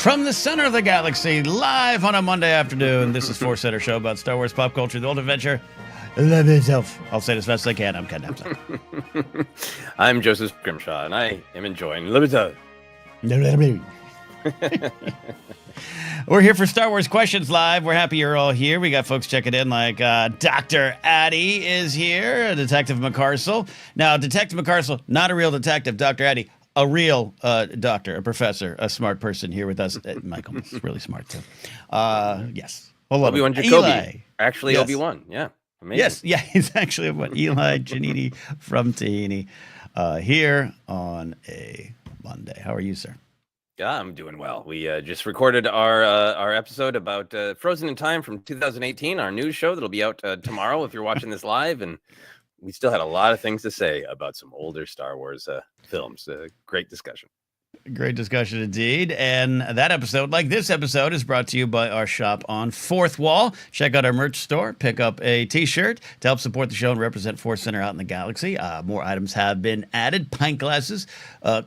From the center of the galaxy, live on a Monday afternoon, this is Force Center Show about Star Wars pop culture, the old adventure. Love yourself. I'll say it as fast as I can. I'm Ken Napzok. I'm Joseph Grimshaw, and I am enjoying Liberty. We're here for Star Wars Questions Live. We're happy you're all here. We got folks checking in like Dr. Addy is here, Detective McCarcel. Now, Detective McCarcel, not a real detective. Dr. Addy, a real doctor, a professor, a smart person here with us. Michael is really smart, too. Yes. ObiWan Kenobi. Actually, yes. Obi-Wan. Yeah. Amazing. Yes. Yeah, he's actually Eli Giannini from Tahini here on a Monday. How are you, sir? Yeah, I'm doing well. We just recorded our episode about Frozen in Time from 2018, our news show that'll be out tomorrow if you're watching this live. And we still had a lot of things to say about some older Star Wars films. Great discussion. Great discussion indeed. And that episode, like this episode, is brought to you by our shop on Fourth Wall. Check out our merch store. Pick up a t-shirt to help support the show and represent Force Center out in the galaxy. More items have been added. Pint glasses,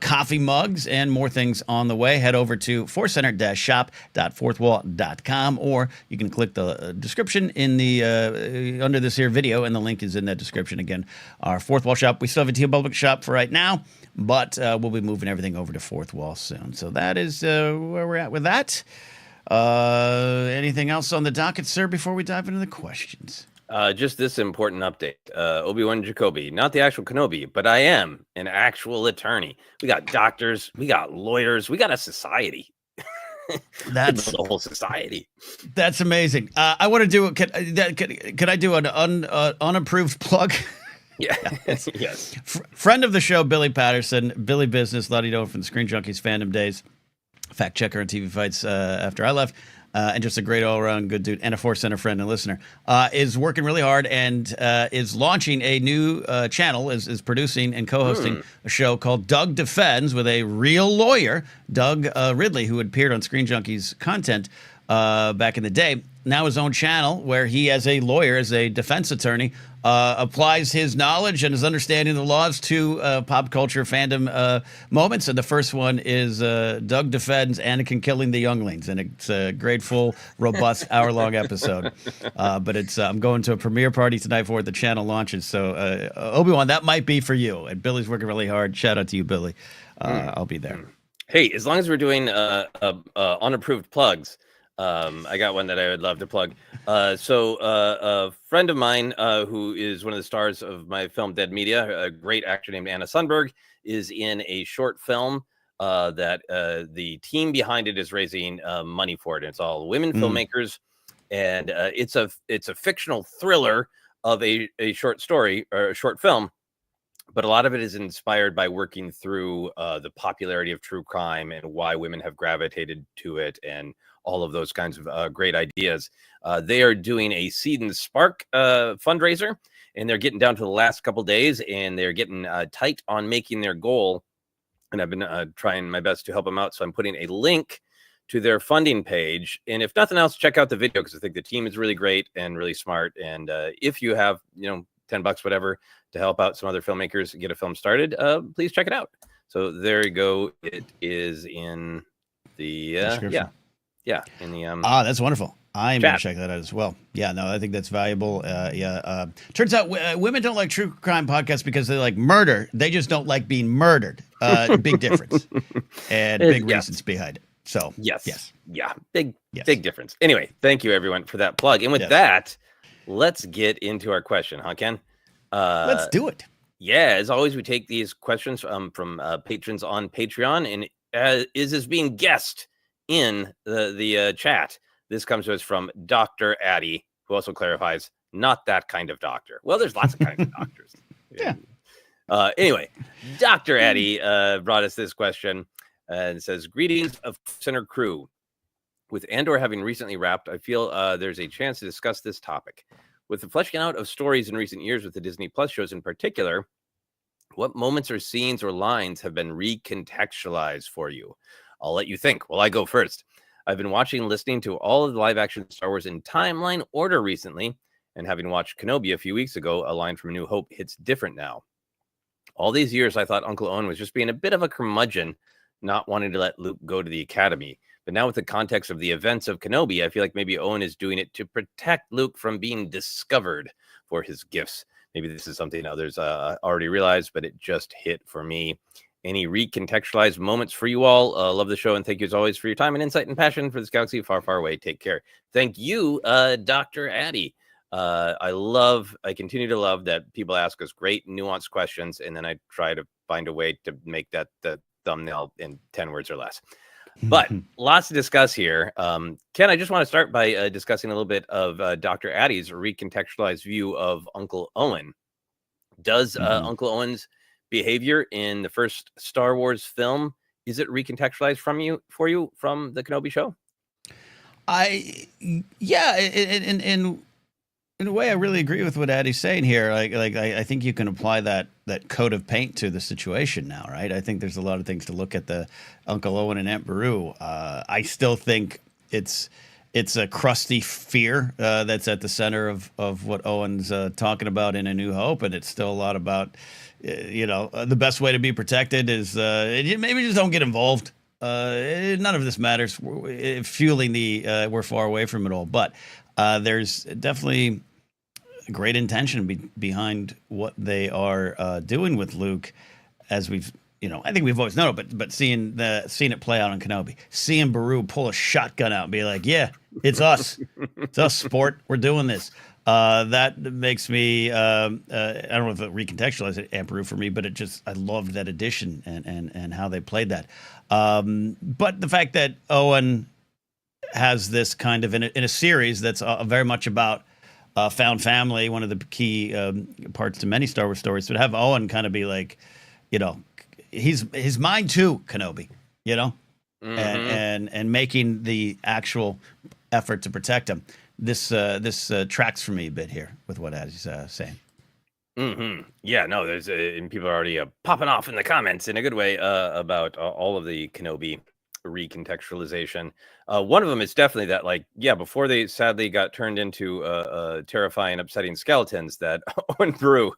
coffee mugs, and more things on the way. Head over to forcecenter-shop.fourthwall.com, or you can click the description in the under this here video, and the link is in that description. Again, our Fourth Wall shop. We still have a Teal Public shop for right now, but we'll be moving everything over to Fourth Wall soon. So that is where we're at with that. Anything else on the docket, sir, before we dive into the questions? Just this important update. Obi-Wan Kenobi, not the actual Kenobi, but I am an actual attorney. We got doctors, we got lawyers, we got a society. That's the whole society. That's amazing. I want to do. Can I do an unapproved plug? Yeah. Yes. Friend of the show, Billy Patterson, Billy Business, a lot of you know from the Screen Junkies fandom days, fact checker on TV Fights after I left, and just a great all-around good dude and a Force Center friend and listener, is working really hard and is launching a new channel, is producing and co-hosting a show called Doug Defends with a real lawyer, Doug Ridley, who had appeared on Screen Junkies content back in the day. Now his own channel where he, as a lawyer, as a defense attorney, applies his knowledge and his understanding of the laws to pop culture fandom moments. And the first one is Doug Defends Anakin killing the younglings. And it's a great, full, robust, hour-long episode. But it's I'm going to a premiere party tonight before the channel launches. So, Obi-Wan, that might be for you. And Billy's working really hard. Shout out to you, Billy. I'll be there. Hey, as long as we're doing unapproved plugs, I got one that I would love to plug. So a friend of mine who is one of the stars of my film Dead Media, a great actor named Anna Sunberg, is in a short film that the team behind it is raising money for it. And it's all women filmmakers, and it's a fictional thriller of a short story or a short film. But a lot of it is inspired by working through the popularity of true crime and why women have gravitated to it and all of those kinds of great ideas. They are doing a Seed and Spark fundraiser, and they're getting down to the last couple days, and they're getting tight on making their goal. And I've been trying my best to help them out. So I'm putting a link to their funding page. And if nothing else, check out the video, because I think the team is really great and really smart. And if you have, $10, whatever, to help out some other filmmakers get a film started, please check it out. So there you go. It is in the description. Yeah, in the that's wonderful. I'm going to check that out as well. Yeah, no, I think that's valuable. Turns out women don't like true crime podcasts because they like murder. They just don't like being murdered. Big difference, and big reasons behind it. So yes, big difference. Anyway, thank you everyone for that plug. And with that, let's get into our question, huh, Ken? Let's do it. Yeah, as always, we take these questions from patrons on Patreon, and is being guessed in the chat. This comes to us from Dr. Addy, who also clarifies, not that kind of doctor. Well, there's lots of kinds of doctors. Yeah. Anyway, Dr. Addy brought us this question and says, greetings of Center crew. With Andor having recently wrapped, I feel there's a chance to discuss this topic. With the fleshing out of stories in recent years with the Disney Plus shows in particular, what moments or scenes or lines have been recontextualized for you? I'll let you think. Well, I go first. I've been watching and listening to all of the live-action Star Wars in timeline order recently, and having watched Kenobi a few weeks ago, a line from A New Hope hits different now. All these years, I thought Uncle Owen was just being a bit of a curmudgeon, not wanting to let Luke go to the academy. But now with the context of the events of Kenobi, I feel like maybe Owen is doing it to protect Luke from being discovered for his gifts. Maybe this is something others already realized, but it just hit for me. Any recontextualized moments for you all? Love the show, and thank you as always for your time and insight and passion for this galaxy far, far away. Take care. Thank you, Dr. Addy. I continue to love that people ask us great nuanced questions, and then I try to find a way to make that the thumbnail in 10 words or less. But lots to discuss here. Ken, I just want to start by discussing a little bit of Dr. Addy's recontextualized view of Uncle Owen. Does Uncle Owen's behavior in the first Star Wars film, is it recontextualized for you from the Kenobi show? Yeah, in a way, I really agree with what Addy's saying here. I think you can apply that coat of paint to the situation now, right? I think there's a lot of things to look at the Uncle Owen and Aunt Beru. I still think it's a crusty fear that's at the center of what Owen's talking about in A New Hope, and it's still a lot about, the best way to be protected is maybe just don't get involved. None of this matters. Fueling we're far away from it all, but there's definitely great intention behind what they are doing with Luke, as we've, I think we've always known it, but seeing it play out on Kenobi, seeing Beru pull a shotgun out and be like, "Yeah, it's us, sport. We're doing this." That makes me. I don't know if it recontextualized Aunt Beru for me, but I loved that addition and how they played that. But the fact that Owen has this kind of in a series that's very much about found family, one of the key parts to many Star Wars stories, but have Owen kind of be like, he's mine too, Kenobi, and making the actual effort to protect him. This tracks for me a bit here with what Addy's saying. Yeah, no, there's and people are already popping off in the comments in a good way about all of the Kenobi recontextualization. One of them is definitely that, before they sadly got turned into terrifying, upsetting skeletons, that Owen Beru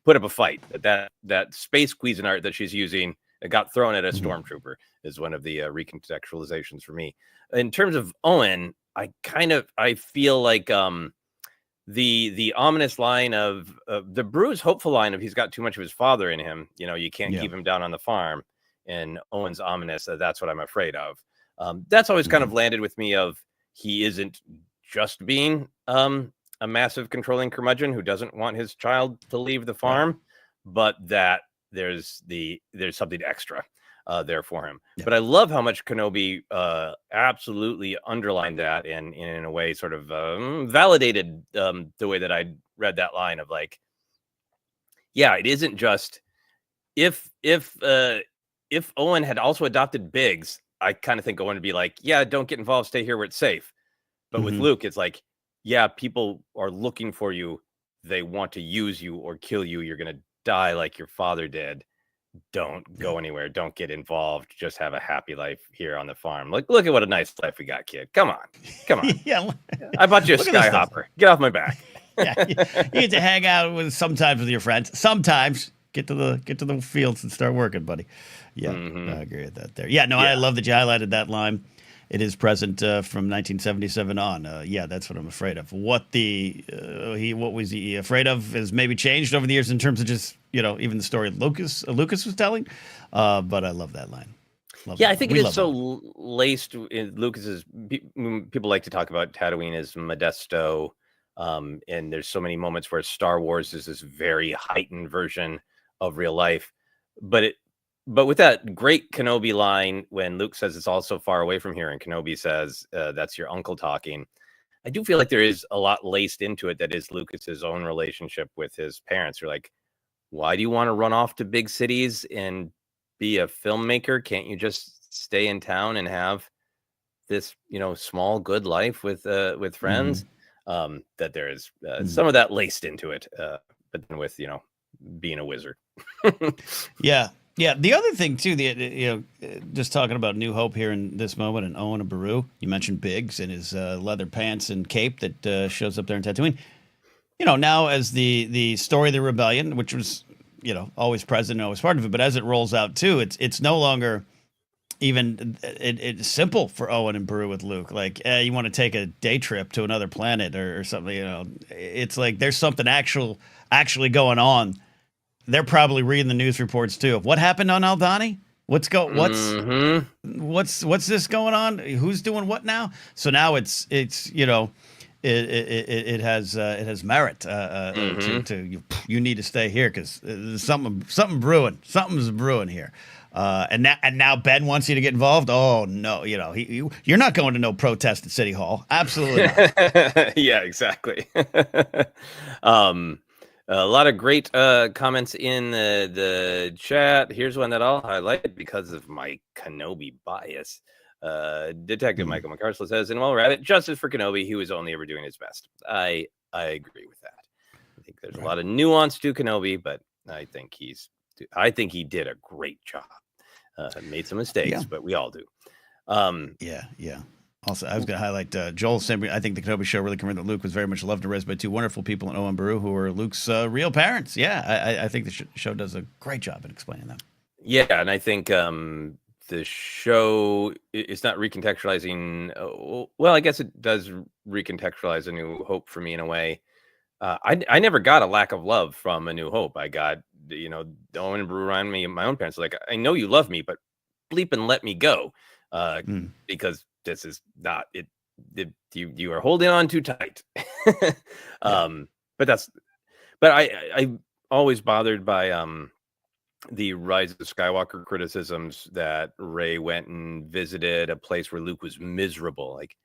put up a fight. That space Cuisinart that she's using got thrown at a stormtrooper is one of the recontextualizations for me. In terms of Owen, I feel like the ominous line of the Beru's hopeful line of he's got too much of his father in him. You can't keep him down on the farm. And Owen's ominous, that's what I'm afraid of. That's always kind of landed with me of he isn't just being a massive controlling curmudgeon who doesn't want his child to leave the farm, but that there's something extra there for him. Yeah. But I love how much Kenobi absolutely underlined that and in a way sort of validated the way that I read that line of like, yeah, it isn't just if Owen had also adopted Biggs, I kind of think Owen would be like, yeah, don't get involved, stay here where it's safe. But with Luke, it's like, yeah, people are looking for you. They want to use you or kill you. You're going to die like your father did. Don't go anywhere. Don't get involved. Just have a happy life here on the farm. Look at what a nice life we got, kid. Come on. Yeah. I bought you a Skyhopper. Get off my back. Yeah, you get to hang out sometimes with your friends. Sometimes get to the fields and start working, buddy. Yeah, I agree with that there. Yeah, no, I love that you highlighted that line. It is present from 1977 on. Yeah, that's what I'm afraid of. What was he afraid of is maybe changed over the years in terms of just, even the story Lucas was telling. But I love that line. I think it is so laced in Lucas's. People like to talk about Tatooine as Modesto. And there's so many moments where Star Wars is this very heightened version of real life. But with that great Kenobi line, when Luke says it's all so far away from here, and Kenobi says, that's your uncle talking, I do feel like there is a lot laced into it that is Lucas's own relationship with his parents. You're like, why do you want to run off to big cities and be a filmmaker? Can't you just stay in town and have this, small, good life with friends? That there is some of that laced into it, but then with, being a wizard. Yeah. The other thing too, just talking about New Hope here in this moment and Owen and Beru, you mentioned Biggs and his leather pants and cape that shows up there in Tatooine. Now as the story of the rebellion, which was, always present and always part of it, but as it rolls out too, it's no longer, even it's simple for Owen and Beru with Luke. Like, you want to take a day trip to another planet or something. You know, it's like there's something actually going on. They're probably reading the news reports too of what happened on Aldhani. What's this going on? Who's doing what now? So now it's you know, it has merit to you need to stay here because something brewing. Something's brewing here. And now Ben wants you to get involved. Oh no, you know you're not going to no protest at City Hall. Absolutely not. Yeah, exactly. A lot of great comments in the chat. Here's one that I'll highlight because of my Kenobi bias. Detective Michael McCarslow says, "And while we're at it, justice for Kenobi. He was only ever doing his best." I agree with that. I think there's a lot of nuance to Kenobi, but I think he did a great job. Made some mistakes, but we all do. Yeah. Also, I was going to highlight Joel Sunberg. I think the Kenobi Show really confirmed that Luke was very much loved and raised by two wonderful people in Owen and Beru, who are Luke's real parents. Yeah, I think the show does a great job in explaining that. Yeah, and I think the show is not recontextualizing. Well, I guess it does recontextualize A New Hope for me in a way. I never got a lack of love from A New Hope. I got, Owen and Beru around me, my own parents, like, I know you love me, but bleep and let me go. Because this is not it. You are holding on too tight. But I always bothered by the Rise of Skywalker criticisms that Rey went and visited a place where Luke was miserable. Like,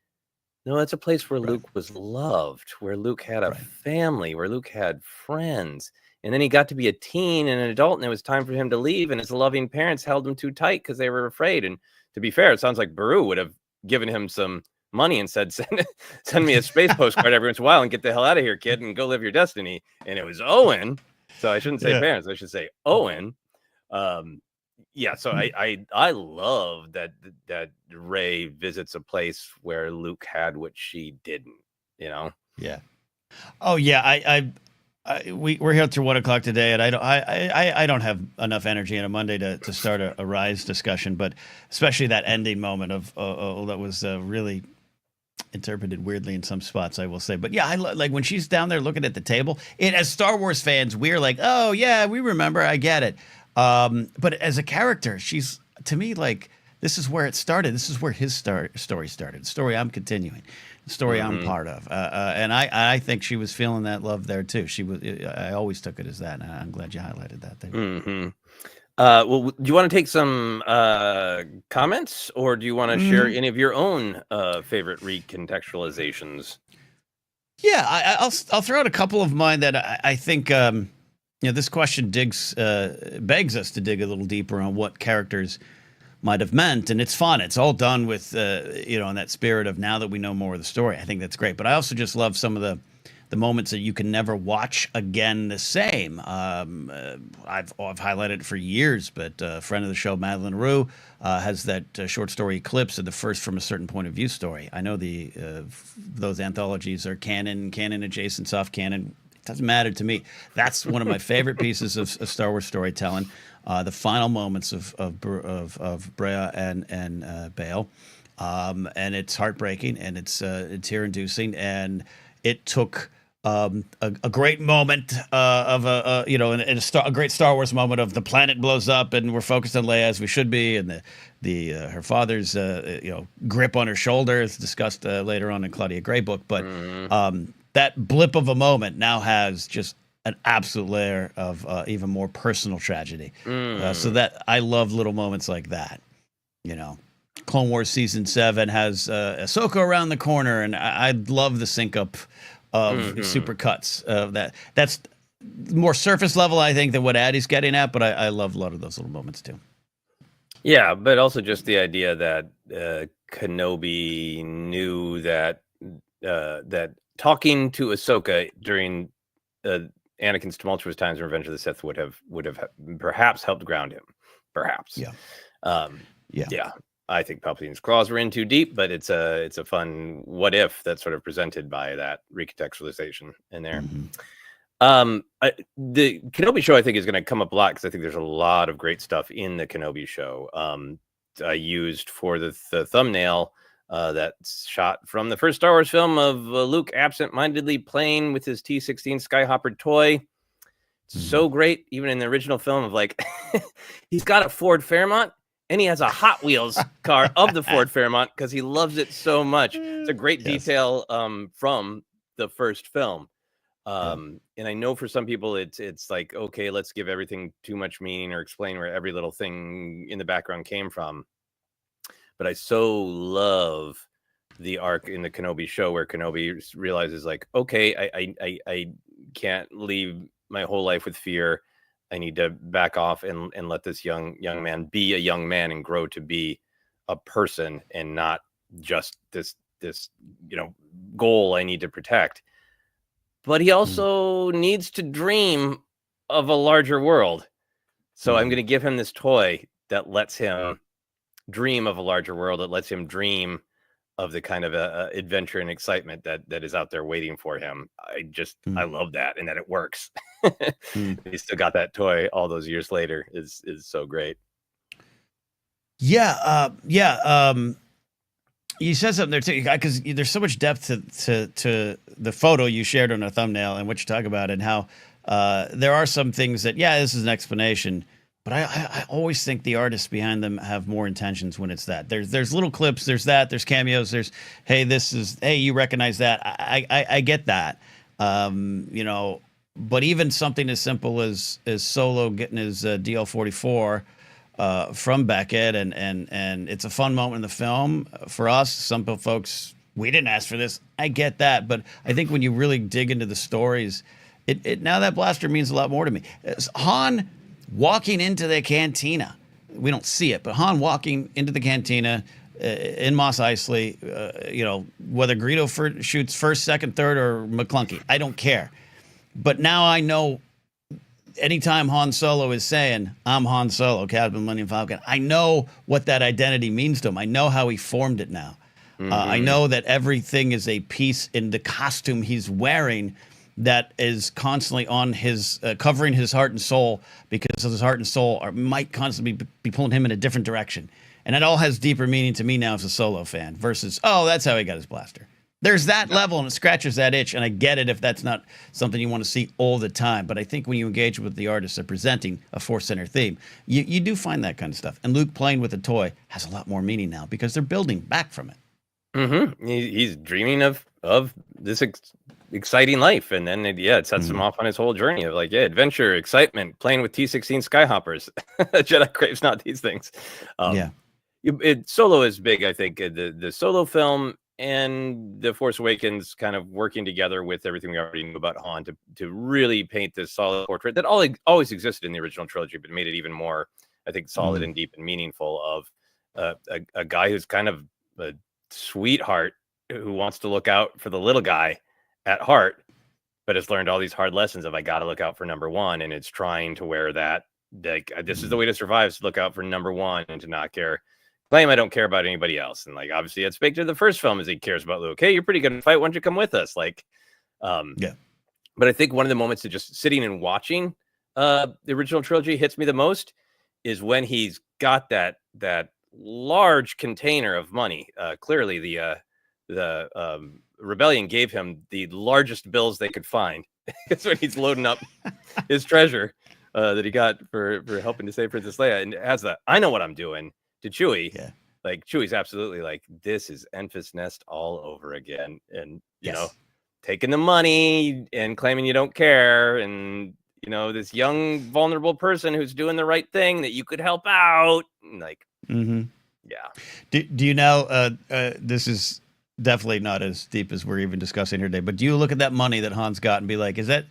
no, that's a place where Luke was loved, where Luke had a family, where Luke had friends. And then he got to be a teen and an adult, and it was time for him to leave. And his loving parents held him too tight because they were afraid. And to be fair, it sounds like Beru would have given him some money and said, send me a space postcard every once in a while and get the hell out of here, kid, and go live your destiny. And it was Owen. So I shouldn't say parents. I should say Owen. So I love that Rey visits a place where Luke had what she didn't, Yeah. Oh yeah. We're here through 1 o'clock today, and I don't have enough energy on a Monday to start a Rise discussion, but especially that ending moment of that was really interpreted weirdly in some spots, I will say. But yeah, I like when she's down there looking at the table. As Star Wars fans, we're like, oh yeah, we remember, I get it. But as a character, she's, to me, like, this is where it started. This is where his story started. The story I'm continuing. The story I'm part of. And I think she was feeling that love there too. I always took it as that. And I'm glad you highlighted that thing. Well, do you want to take some comments, or do you want to share any of your own favorite recontextualizations? Yeah, I'll throw out a couple of mine that I think this question begs us to dig a little deeper on what characters might have meant, and it's fun. It's all done with in that spirit of now that we know more of the story. I think that's great. But I also just love some of the moments that you can never watch again the same. I've highlighted it for years, but a friend of the show, Madeline Rue, has that short story Eclipse, and the first from a certain point of view story. I know those anthologies are canon adjacent, soft canon. It doesn't matter to me. That's one of my favorite pieces of Star Wars storytelling. The final moments of Brea and Bail, and it's heartbreaking and it's tear-inducing, and it took a great moment of a great Star Wars moment of the planet blows up and we're focused on Leia as we should be, and her father's grip on her shoulder is discussed later on in Claudia Gray book, but that blip of a moment now has just an absolute layer of even more personal tragedy. So that I love little moments like that. Clone Wars season 7 has Ahsoka around the corner, and I love the sync up of super cuts of that. That's more surface level, I think, than what Addie's getting at, but I love a lot of those little moments too. Yeah, but also just the idea that Kenobi knew that talking to Ahsoka during Anakin's tumultuous times in Revenge of the Sith would have perhaps helped ground him. Perhaps. Yeah. Yeah. I think Palpatine's claws were in too deep, but it's a fun what if that's sort of presented by that recontextualization in there. The Kenobi Show, I think, is going to come up a lot because I think there's a lot of great stuff in the Kenobi Show. I used for the thumbnail that's shot from the first Star Wars film of Luke absent-mindedly playing with his T-16 Skyhopper toy. So great, even in the original film, of like, he's got a Ford Fairmont and he has a Hot Wheels car of the Ford Fairmont because he loves it so much. It's a great detail from the first film. And I know for some people it's like, okay, let's give everything too much meaning or explain where every little thing in the background came from. But I so love the arc in the Kenobi show where Kenobi realizes, like, okay, I can't leave my whole life with fear. I need to back off and let this young man be a young man and grow to be a person and not just this goal I need to protect. But he also needs to dream of a larger world. So I'm going to give him this toy that lets him dream of a larger world, that lets him dream of the kind of adventure and excitement that is out there waiting for him. I love that, and that it works. He still got that toy all those years later is so great. Yeah. You said something there too, because there's so much depth to the photo you shared on a thumbnail and what you talk about, and how there are some things that, this is an explanation, but I always think the artists behind them have more intentions when it's that. There's little clips, there's cameos, there's, hey, you recognize that. I get that. But even something as simple as Solo getting his DL-44 from Beckett, and it's a fun moment in the film for us. Some folks, we didn't ask for this. I get that, but I think when you really dig into the stories, it now that blaster means a lot more to me. Han walking into the cantina, we don't see it, but Han walking into the cantina in Mos Eisley, whether Greedo shoots first, second, third, or McClunky, I don't care. But now I know. Anytime Han Solo is saying, I'm Han Solo, Captain Millennium Falcon, I know what that identity means to him. I know how he formed it now. I know that everything is a piece in the costume he's wearing that is constantly on his, covering his heart and soul, because his heart and soul might constantly be pulling him in a different direction. And it all has deeper meaning to me now as a Solo fan versus, that's how he got his blaster. There's that level, and it scratches that itch, and I get it if that's not something you want to see all the time. But I think when you engage with the artists that are presenting a Force-Center theme, you do find that kind of stuff. And Luke playing with a toy has a lot more meaning now because they're building back from it. He's dreaming of this exciting life, and then it sets him off on his whole journey of adventure, excitement, playing with T-16 Skyhoppers. Jedi craves not these things. Solo is big, I think. The Solo film and The Force Awakens kind of working together with everything we already knew about Han to really paint this solid portrait that always existed in the original trilogy, but made it even more, I think, solid and deep and meaningful, of a guy who's kind of a sweetheart who wants to look out for the little guy at heart, but has learned all these hard lessons of, I got to look out for number one, and it's trying to wear that, this is the way to survive, is to look out for number one and to not claim I don't care about anybody else. And obviously it's baked into the first film, as he cares about Luke. Hey, you're pretty good at fight. Why don't you come with us? But I think one of the moments of just sitting and watching the original trilogy hits me the most is when he's got that large container of money. Clearly the rebellion gave him the largest bills they could find. It's when he's loading up his treasure that he got for helping to save Princess Leia, and has I know what I'm doing to Chewie. Chewie's absolutely this is Enfys Nest all over again, and you know, taking the money and claiming you don't care, and this young vulnerable person who's doing the right thing that you could help out, Do you know, this is definitely not as deep as we're even discussing here today, but do you look at that money that Han's got and be like, is that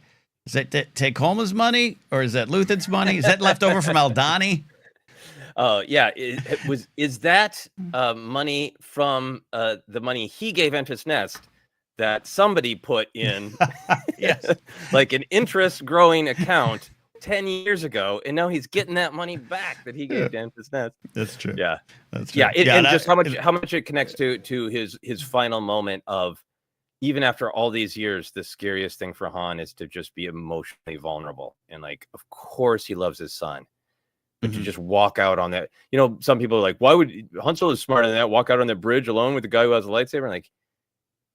Take Homa's money, or is that Luthen's money? Is that left over from Aldani? Oh yeah, is that money from the money he gave Enfys Nest that somebody put in an interest growing account 10 years ago, and now he's getting that money back that he gave to Enfys Nest. That's true. Yeah, that's true. And just how much it connects to his final moment of, even after all these years, the scariest thing for Han is to just be emotionally vulnerable, and of course he loves his son, but to just walk out on that, some people are like, why would Han Solo is smarter than that? Walk out on the bridge alone with the guy who has a lightsaber? Like,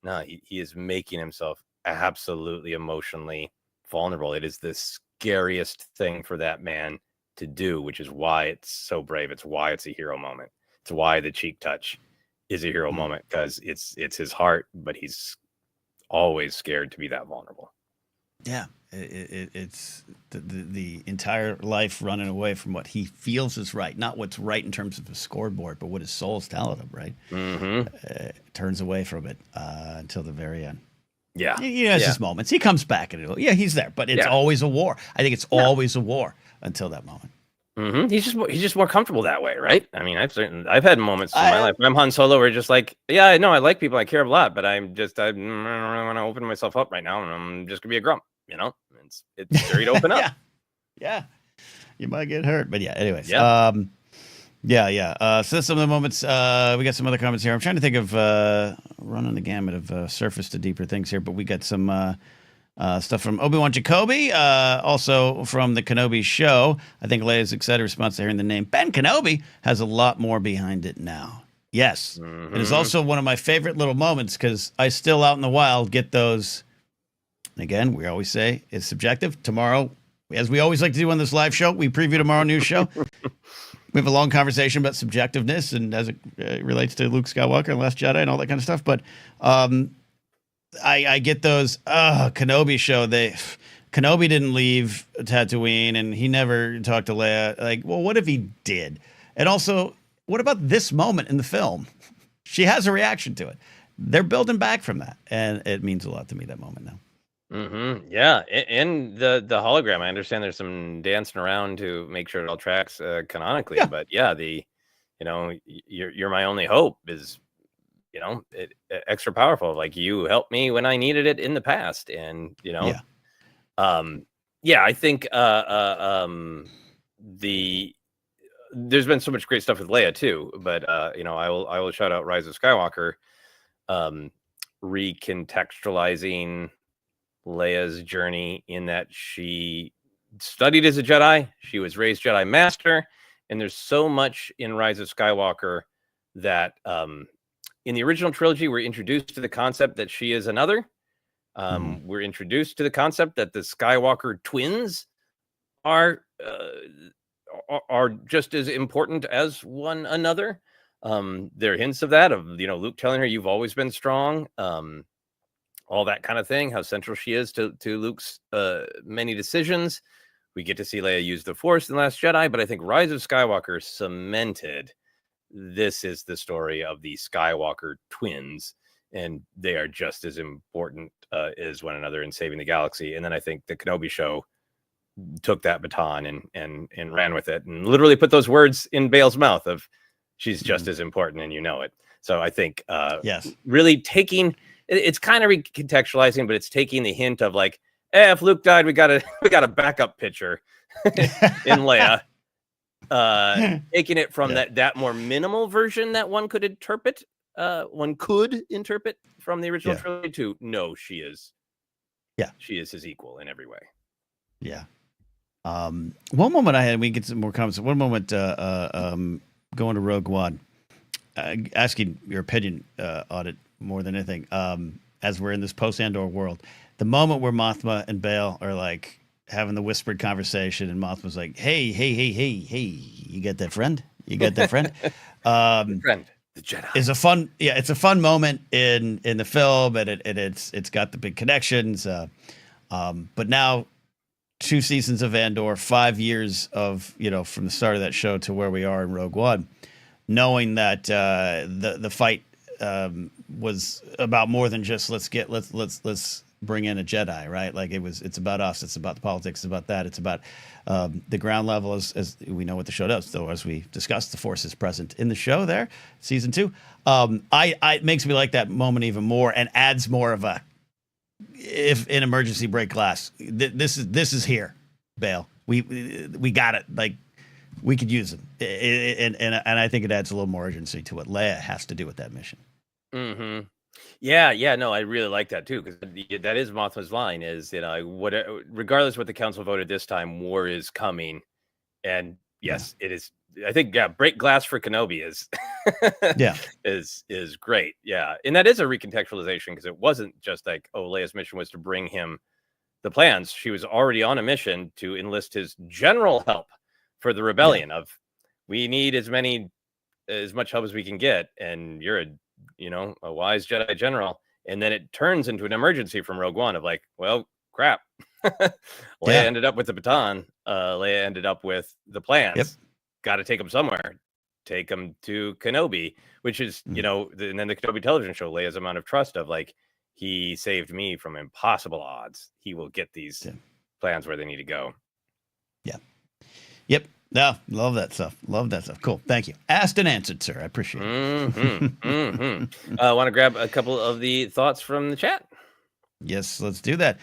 no, he is making himself absolutely emotionally vulnerable. It is the scariest thing for that man to do, which is why it's so brave. It's why it's a hero moment. It's why the cheek touch is a hero moment, because it's his heart, but he's always scared to be that vulnerable. Yeah, it's the entire life running away from what he feels is right, not what's right in terms of the scoreboard, but what his soul's telling him, right? Turns away from it until the very end. Yeah, he has his moments. He comes back and he's there, but it's always a war. I think it's always a war until that moment. He's just more comfortable that way, right? I mean, I've had moments in my life where I'm Han Solo where just like, yeah, I know I like people, I care a lot, but I don't really want to open myself up right now, and I'm just gonna be a grump. It's scary to open up. Yeah, you might get hurt, but yeah. Anyways, yeah. So that's some of the moments. We got some other comments here. I'm trying to think of running the gamut of surface to deeper things here, but we got some stuff from ObiWan Kenobi, also from the Kenobi Show. I think Leia's excited response to hearing the name Ben Kenobi has a lot more behind it now. Yes, it is also one of my favorite little moments because I still out in the wild get those. Again, we always say it's subjective. Tomorrow, as we always like to do on this live show, we preview tomorrow news show. We have a long conversation about subjectiveness and as it relates to Luke Skywalker and Last Jedi and all that kind of stuff. But I get those Kenobi show. Kenobi didn't leave Tatooine, and he never talked to Leia. Like, well, what if he did? And also, what about this moment in the film? She has a reaction to it. They're building back from that, and it means a lot to me, that moment now. Yeah, and the hologram. I understand there's some dancing around to make sure it all tracks canonically. Yeah. But yeah, you're my only hope is extra powerful. Like, you helped me when I needed it in the past, and I think there's been so much great stuff with Leia too. But I will shout out Rise of Skywalker, recontextualizing Leia's journey in that she studied as a Jedi, she was raised Jedi Master, and there's so much in Rise of Skywalker that in the original trilogy we're introduced to the concept that she is another. We're introduced to the concept that the Skywalker twins are just as important as one another. There are hints of that, of Luke telling her, you've always been strong, all that kind of thing, how central she is to Luke's many decisions. We get to see Leia use the Force in The Last Jedi, but I think Rise of Skywalker cemented this is the story of the Skywalker twins, and they are just as important as one another in saving the galaxy. And then I think the Kenobi Show took that baton and ran with it, and literally put those words in Bale's mouth of, she's just as important, and it. So I think really taking, it's kind of recontextualizing, but it's taking the hint of like, if Luke died, we got a backup picture in Leia, taking it from that more minimal version that one could interpret from the original trilogy to, no, she is his equal in every way. Yeah. One moment I had, we get some more comments. One moment, going to Rogue One, asking your opinion on it more than anything. As we're in this post-Andor world, the moment where Mothma and Bale are like having the whispered conversation, and Mothma's like, "Hey, you got that friend? You got that friend?" Friend, the Jedi is a fun. Yeah, it's a fun moment in the film, and it's got the big connections. But now, 2 seasons of Andor, 5 years of from the start of that show to where we are in Rogue One, knowing that the fight was about more than just let's bring in a Jedi, right? Like it's about us, it's about the politics, it's about that, it's about the ground level, as we know what the show does. Though, as we discussed, the Force is present in the show there, season 2. It makes me like that moment even more, and adds more of a, if an emergency break glass, this is here, Bale. We got it. Like, we could use them, and I think it adds a little more urgency to what Leia has to do with that mission. Yeah, no, I really like that too, because that is Mothma's line: is regardless what the council voted this time, war is coming, and yes, it is. I think break glass for Kenobi is Yeah. is great. Yeah, and that is a recontextualization because it wasn't just like, oh, Leia's mission was to bring him the plans. She was already on a mission to enlist his general help for the rebellion. Of we need as much help as we can get, and you're a wise Jedi general. And then it turns into an emergency from Rogue One of like, well, crap. Leia ended up with the baton. Leia ended up with the plans. Yep. Got to take them somewhere. Take them to Kenobi, which is, and then the Kenobi television show, Leia's amount of trust of like, he saved me from impossible odds. He will get these plans where they need to go. Yeah. Yep. No, love that stuff. Love that stuff. Cool. Thank you. Asked and answered, sir. I appreciate it. I want to grab a couple of the thoughts from the chat. Yes, let's do that.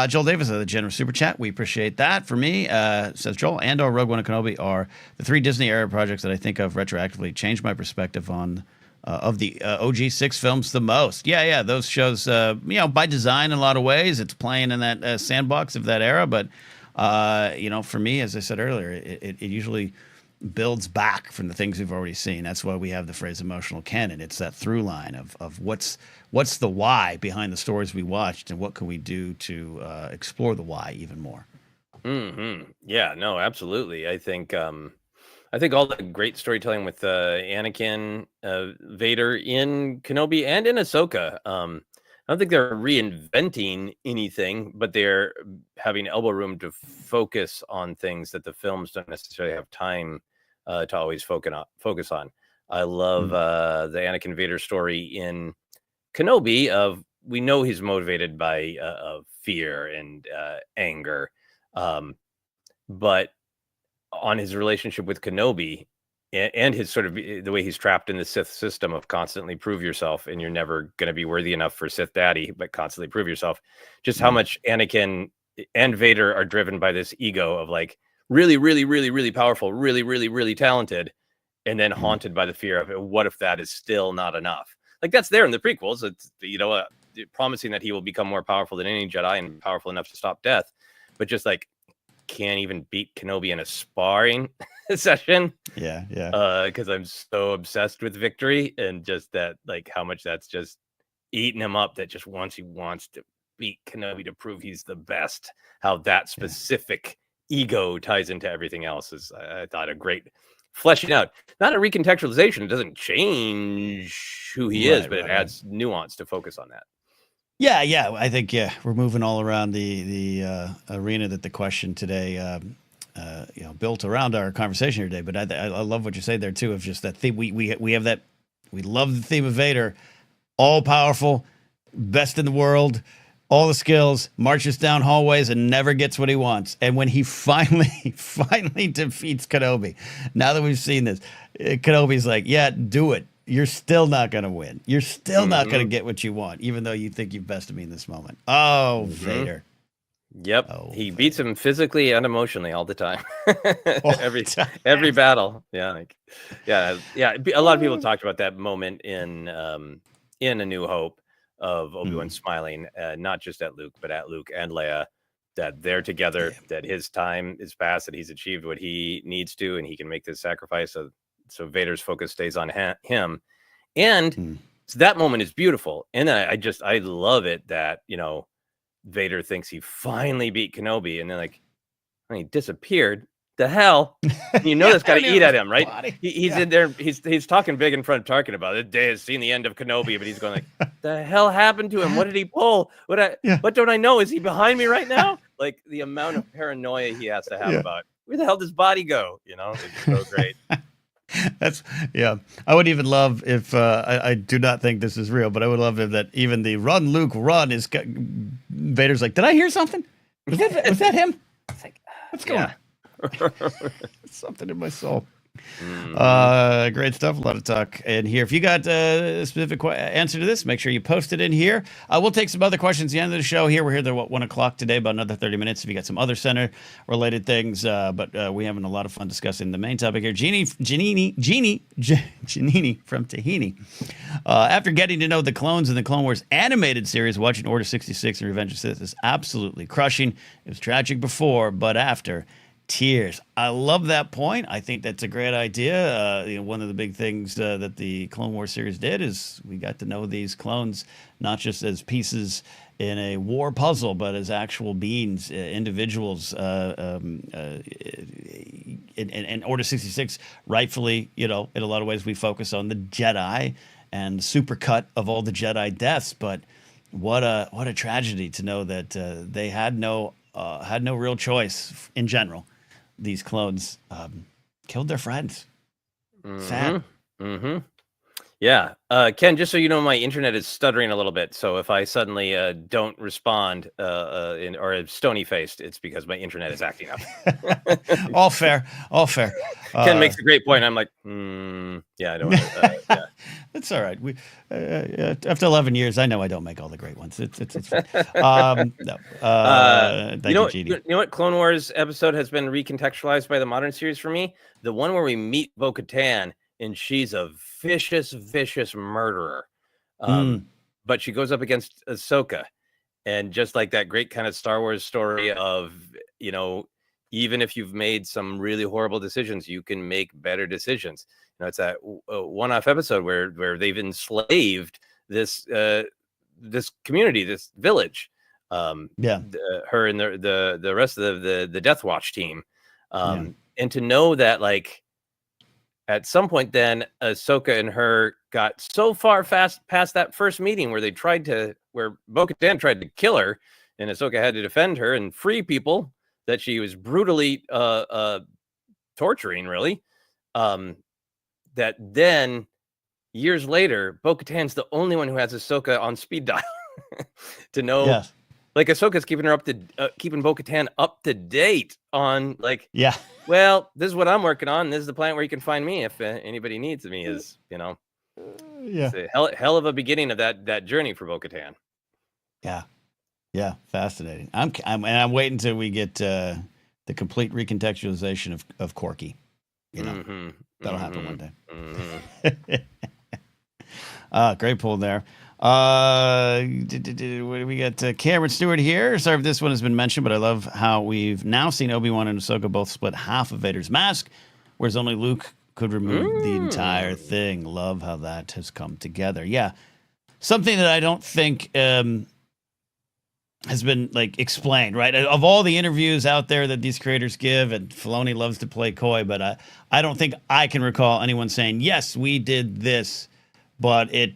Joel Davis, the generous super chat. We appreciate that. For me, says Joel, Andor, Rogue One, and Kenobi are the 3 Disney era projects that I think of retroactively changed my perspective on of the OG 6 films the most. Yeah, those shows, by design in a lot of ways, it's playing in that sandbox of that era. But, for me, as I said earlier, it usually builds back from the things we've already seen. That's why we have the phrase emotional canon. It's that through line of what's the why behind the stories we watched and what can we do to explore the why even more. Yeah, no, absolutely. I think all the great storytelling with Anakin, Vader in Kenobi and in Ahsoka. I don't think they're reinventing anything, but they're having elbow room to focus on things that the films don't necessarily have time to always focus on. I love the Anakin Vader story in Kenobi. We know he's motivated by fear and anger, but on his relationship with Kenobi and his sort of the way he's trapped in the Sith system of constantly prove yourself and you're never going to be worthy enough for Sith daddy, but constantly prove yourself. Just how much Anakin and Vader are driven by this ego of like really, really, really, really powerful, really, really, really talented, and then haunted by the fear of what if that is still not enough? Like that's there in the prequels. It's, promising that he will become more powerful than any Jedi and powerful enough to stop death, but just like can't even beat Kenobi in a sparring session. Yeah. Because I'm so obsessed with victory and just that, like how much that's just eating him up. That just he wants to beat Kenobi to prove he's the best. How that specific ego ties into everything else is, I thought, a great fleshing out. Not a recontextualization. It doesn't change who he is, but it adds nuance to focus on that. Yeah. I think we're moving all around the arena that the question today, built around our conversation here today. But I love what you say there too, of just that theme. We have that. We love the theme of Vader, all powerful, best in the world, all the skills, marches down hallways and never gets what he wants. And when he finally defeats Kenobi, now that we've seen this, Kenobi's like, yeah, do it. You're still not going to win. You're still not going to get what you want, even though you think you've bested me in this moment. Oh, Vader. Yep. Oh, he Vader. beats him physically and emotionally all the time. Every battle. Yeah. A lot of people talked about that moment in A New Hope of Obi-Wan smiling, not just at Luke, but at Luke and Leia, that they're together, that his time is past, that he's achieved what he needs to, and he can make this sacrifice. So Vader's focus stays on him. And so that moment is beautiful. And I love it that, Vader thinks he finally beat Kenobi, and then like, when he disappeared, the hell, that's got to eat at him, right? He's in there. He's talking big in front of Tarkin about it. Day has seen the end of Kenobi, but he's going like, the hell happened to him? What did he pull? What don't I know? Is he behind me right now? Like the amount of paranoia he has to have about where the hell does body go? It's so great. I would even love if I do not think this is real, but I would love if that even the run, Luke, run is Vader's like, did I hear something? Was that him? It's like, what's going on? Something in my soul. Great stuff. A lot of talk in here. If you got a specific answer to this, make sure you post it in here. We'll take some other questions at the end of the show here. We're here till 1 o'clock today, about another 30 minutes. If you got some other center related things, but we're having a lot of fun discussing the main topic here. Jeannie from Tahini. After getting to know the clones in the Clone Wars animated series, watching Order 66 and Revenge of the Sith is absolutely crushing. It was tragic before, but after, tears. I love that point. I think that's a great idea. One of the big things that the Clone Wars series did is we got to know these clones not just as pieces in a war puzzle, but as actual beings, individuals. In Order 66, rightfully, in a lot of ways, we focus on the Jedi and supercut of all the Jedi deaths. But what a tragedy to know that they had no real choice in general. These clones killed their friends. Sad. Mm-hmm. Yeah. Ken, just so you know, my internet is stuttering a little bit. So if I suddenly don't respond or stony faced, it's because my internet is acting up. All fair. Ken makes a great point. I'm like, yeah, I don't want to. Yeah. That's all right. We after 11 years, I know I don't make all the great ones. It's fine. No. Thank you, Genie. You know what? Clone Wars episode has been recontextualized by the modern series for me. The one where we meet Bo-Katan. And she's a vicious murderer. But she goes up against Ahsoka. And just like that great kind of Star Wars story of, even if you've made some really horrible decisions, you can make better decisions. It's that one-off episode where they've enslaved this community, this village. Her and the rest of the Death Watch team. And to know that, like, at some point, then Ahsoka and her got so far past that first meeting where Bo-Katan tried to kill her, and Ahsoka had to defend her and free people that she was brutally torturing, really. That then years later, Bo-Katan's the only one who has Ahsoka on speed dial to know. Yes. Like Ahsoka's keeping Bo-Katan up to date on, like, well, this is what I'm working on. This is the planet where you can find me if anybody needs me. It's a hell of a beginning of that journey for Bo-Katan. Yeah, fascinating. I'm waiting until we get the complete recontextualization of Corky. That'll happen one day. Great pull there. We got Cameron Stewart here. Sorry if this one has been mentioned, but I love how we've now seen Obi-Wan and Ahsoka both split half of Vader's mask, whereas only Luke could remove the entire thing. Love how that has come together. Yeah, something that I don't think has been explained, right? Of all the interviews out there that these creators give, and Filoni loves to play coy, but I don't think I can recall anyone saying, yes, we did this, but it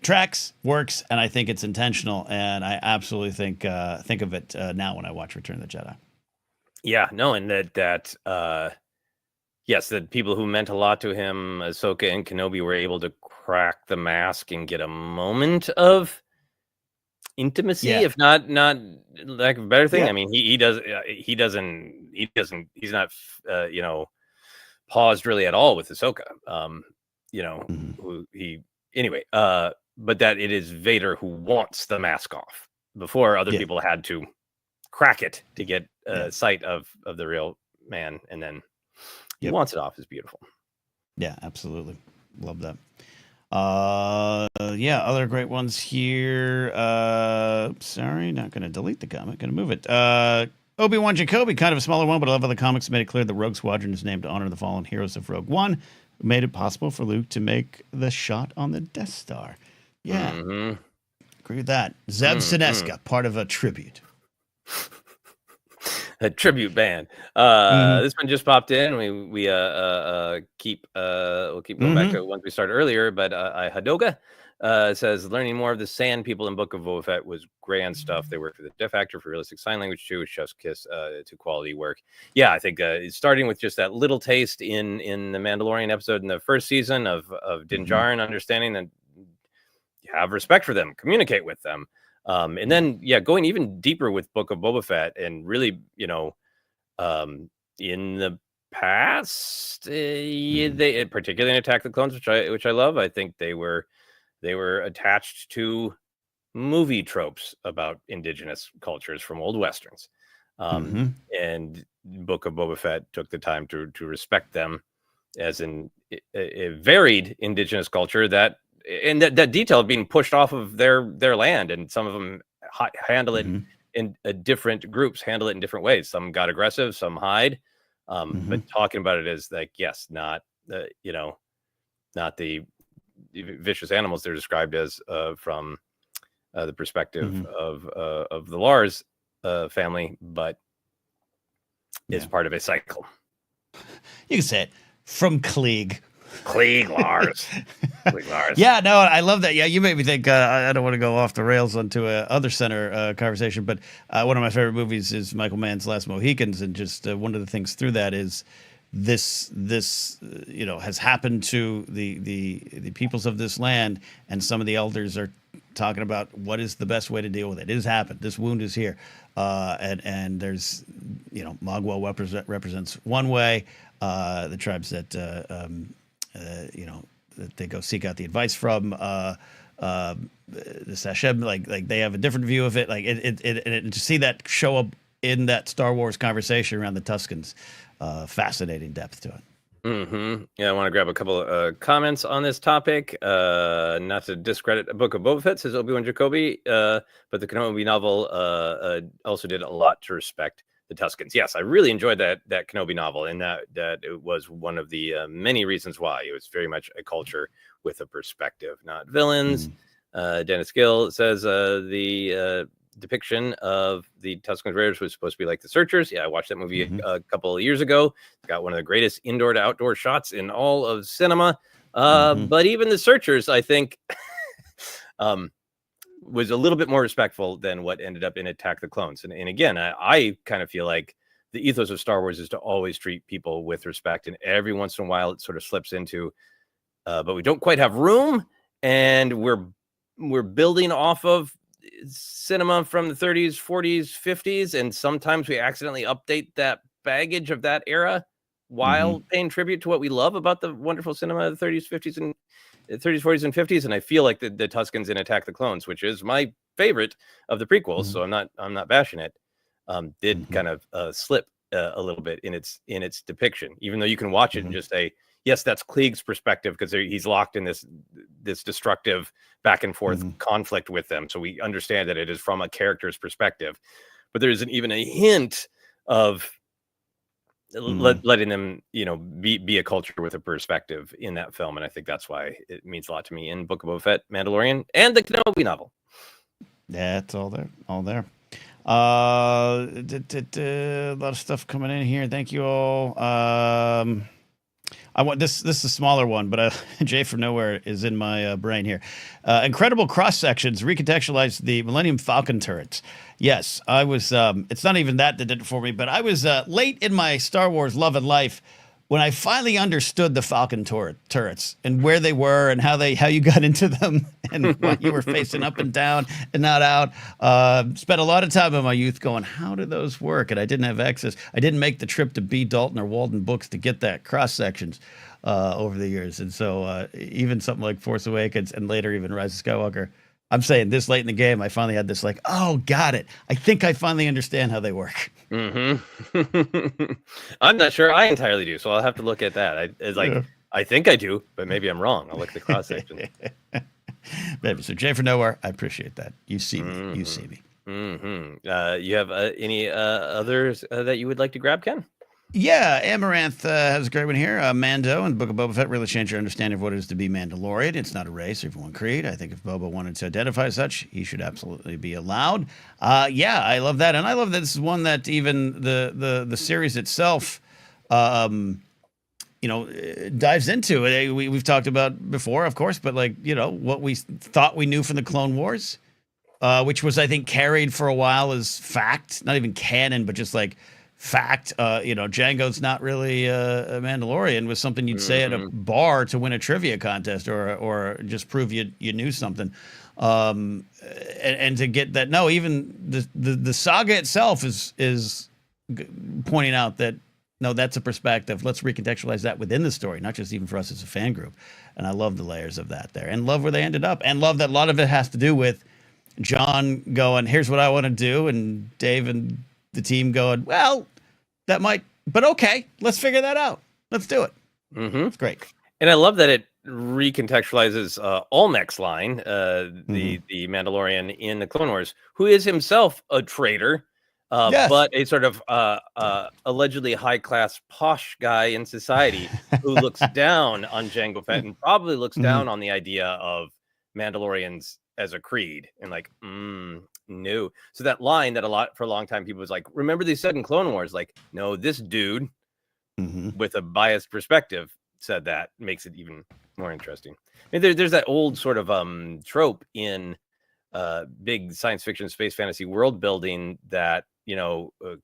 tracks, works, and I think it's intentional, and I absolutely think of it now when I watch Return of the Jedi. Yeah, no, and that yes, the people who meant a lot to him, Ahsoka and Kenobi, were able to crack the mask and get a moment of intimacy, if not lack of a better thing. I mean, he's not paused really at all with Ahsoka. But that it is Vader who wants the mask off before other people had to crack it to get sight of the real man, and then he wants it off is beautiful. Yeah, absolutely. Love that. Other great ones here. Sorry, not going to delete the comment. Going to move it. ObiWan Kenobi, kind of a smaller one, but I love how the comics made it clear the Rogue Squadron is named to honor the fallen heroes of Rogue One, who made it possible for Luke to make the shot on the Death Star. Yeah, agree with that. Zeb Sineska, part of a tribute. A tribute band. This one just popped in. We'll keep going back to ones we started earlier, but Hadoga says learning more of the Sand people in Book of Boba Fett was grand stuff. They worked for the Deaf Actor for realistic sign language too. Chef's kiss to quality work. Yeah, I think starting with just that little taste in the Mandalorian episode in the first season of Din Djarin, understanding that you have respect for them, communicate with them. And then, going even deeper with Book of Boba Fett and really, in the past, they particularly in Attack of the Clones, which I love. I think they were attached to movie tropes about indigenous cultures from old Westerns. And Book of Boba Fett took the time to respect them as a varied indigenous culture that detail being pushed off of their land, and some of them handle it in different groups, handle it in different ways. Some got aggressive, some hide, But talking about it as like, yes, not not the vicious animals they're described as from the perspective of the Lars family, but is part of a cycle. You can say it from Klieg. Klieg Lars. Klieg Lars. Yeah, no, I love that. Yeah, you made me think. I don't want to go off the rails onto a other center conversation, but one of my favorite movies is Michael Mann's Last Mohicans, and just one of the things through that is this has happened to the peoples of this land, and some of the elders are talking about what is the best way to deal with it. It has happened. This wound is here, and there's Magua represents one way. The tribes that that they go seek out the advice from, the Sashem, like they have a different view of it. Like it to see that show up in that Star Wars conversation around the Tuscans, fascinating depth to it. Yeah, I want to grab a couple of comments on this topic. Not to discredit a Book of Boba Fett, says ObiWan Kenobi, but the Kenobi novel also did a lot to respect the Tuscans. Yes, I really enjoyed that Kenobi novel, and that it was one of the many reasons why. It was very much a culture with a perspective, not villains. Dennis Gill says the depiction of the Tusken Raiders was supposed to be like the Searchers. Yeah, I watched that movie a couple of years ago. It's got one of the greatest indoor to outdoor shots in all of cinema. But even the Searchers, I think, was a little bit more respectful than what ended up in Attack the Clones. And again, I kind of feel like the ethos of Star Wars is to always treat people with respect. And every once in a while, it sort of slips into, but we don't quite have room, and we're building off of cinema from the 30s, 40s, 50s, and sometimes we accidentally update that baggage of that era while paying tribute to what we love about the wonderful cinema of the 30s, 50s, and 30s, 40s, and 50s. And I feel like the Tuscans in Attack the Clones, which is my favorite of the prequels, so I'm not bashing it, did kind of slip a little bit in its depiction, even though you can watch it and just say, yes, that's Klieg's perspective, because he's locked in this destructive back and forth conflict with them. So we understand that it is from a character's perspective, but there isn't even a hint of letting them, be a culture with a perspective in that film. And I think that's why it means a lot to me in Book of Boba Fett, Mandalorian, and the Kenobi novel. Yeah, it's all there. A lot of stuff coming in here. Thank you all. I want this is a smaller one, but Jay from Nowhere is in my brain here. Incredible cross sections recontextualize the Millennium Falcon turrets. Yes, I was. It's not even that did it for me, but I was late in my Star Wars love and life when I finally understood the Falcon turrets and where they were and how you got into them and what you were facing up and down and not out. Spent a lot of time in my youth going, how do those work? And I didn't have access. I didn't make the trip to B. Dalton or Walden Books to get that cross sections over the years. And so even something like Force Awakens and later even Rise of Skywalker, I'm saying this late in the game, I finally had this like, oh, got it. I think I finally understand how they work. I'm not sure I entirely do, so I'll have to look at that. I think I do, but maybe I'm wrong. I'll look at the cross section. Maybe. So Jay for Nowhere, I appreciate that. You see me. You see me. You have any others that you would like to grab, Ken? Yeah, Amaranth has a great one here. Mando and Book of Boba Fett really changed your understanding of what it is to be Mandalorian. It's not a race or one creed. I think if Boba wanted to identify as such, he should absolutely be allowed. Yeah, I love that. And I love that this is one that even the series itself, dives into. We've talked about before, of course, but what we thought we knew from the Clone Wars, which was, I think, carried for a while as fact, not even canon, but just like fact. Django's not really a Mandalorian was something you'd say at a bar to win a trivia contest or just prove you knew something. And to get that, no, even the saga itself is pointing out that, no, that's a perspective. Let's recontextualize that within the story, not just even for us as a fan group. And I love the layers of that there, and love where they ended up, and love that a lot of it has to do with John going, here's what I want to do, and Dave and the team going, well, that might, but okay, let's figure that out. Let's do it. It's great. And I love that it recontextualizes Olmec's line, the Mandalorian in the Clone Wars, who is himself a traitor, Yes. but a sort of allegedly high-class posh guy in society who looks down on Jango Fett and probably looks down on the idea of Mandalorians as a creed and like, no. So that line that for a long time people was like, remember they said in Clone Wars, like, no, this dude with a biased perspective said that, makes it even more interesting. I mean, there's that old sort of trope in big science fiction, space fantasy world building that,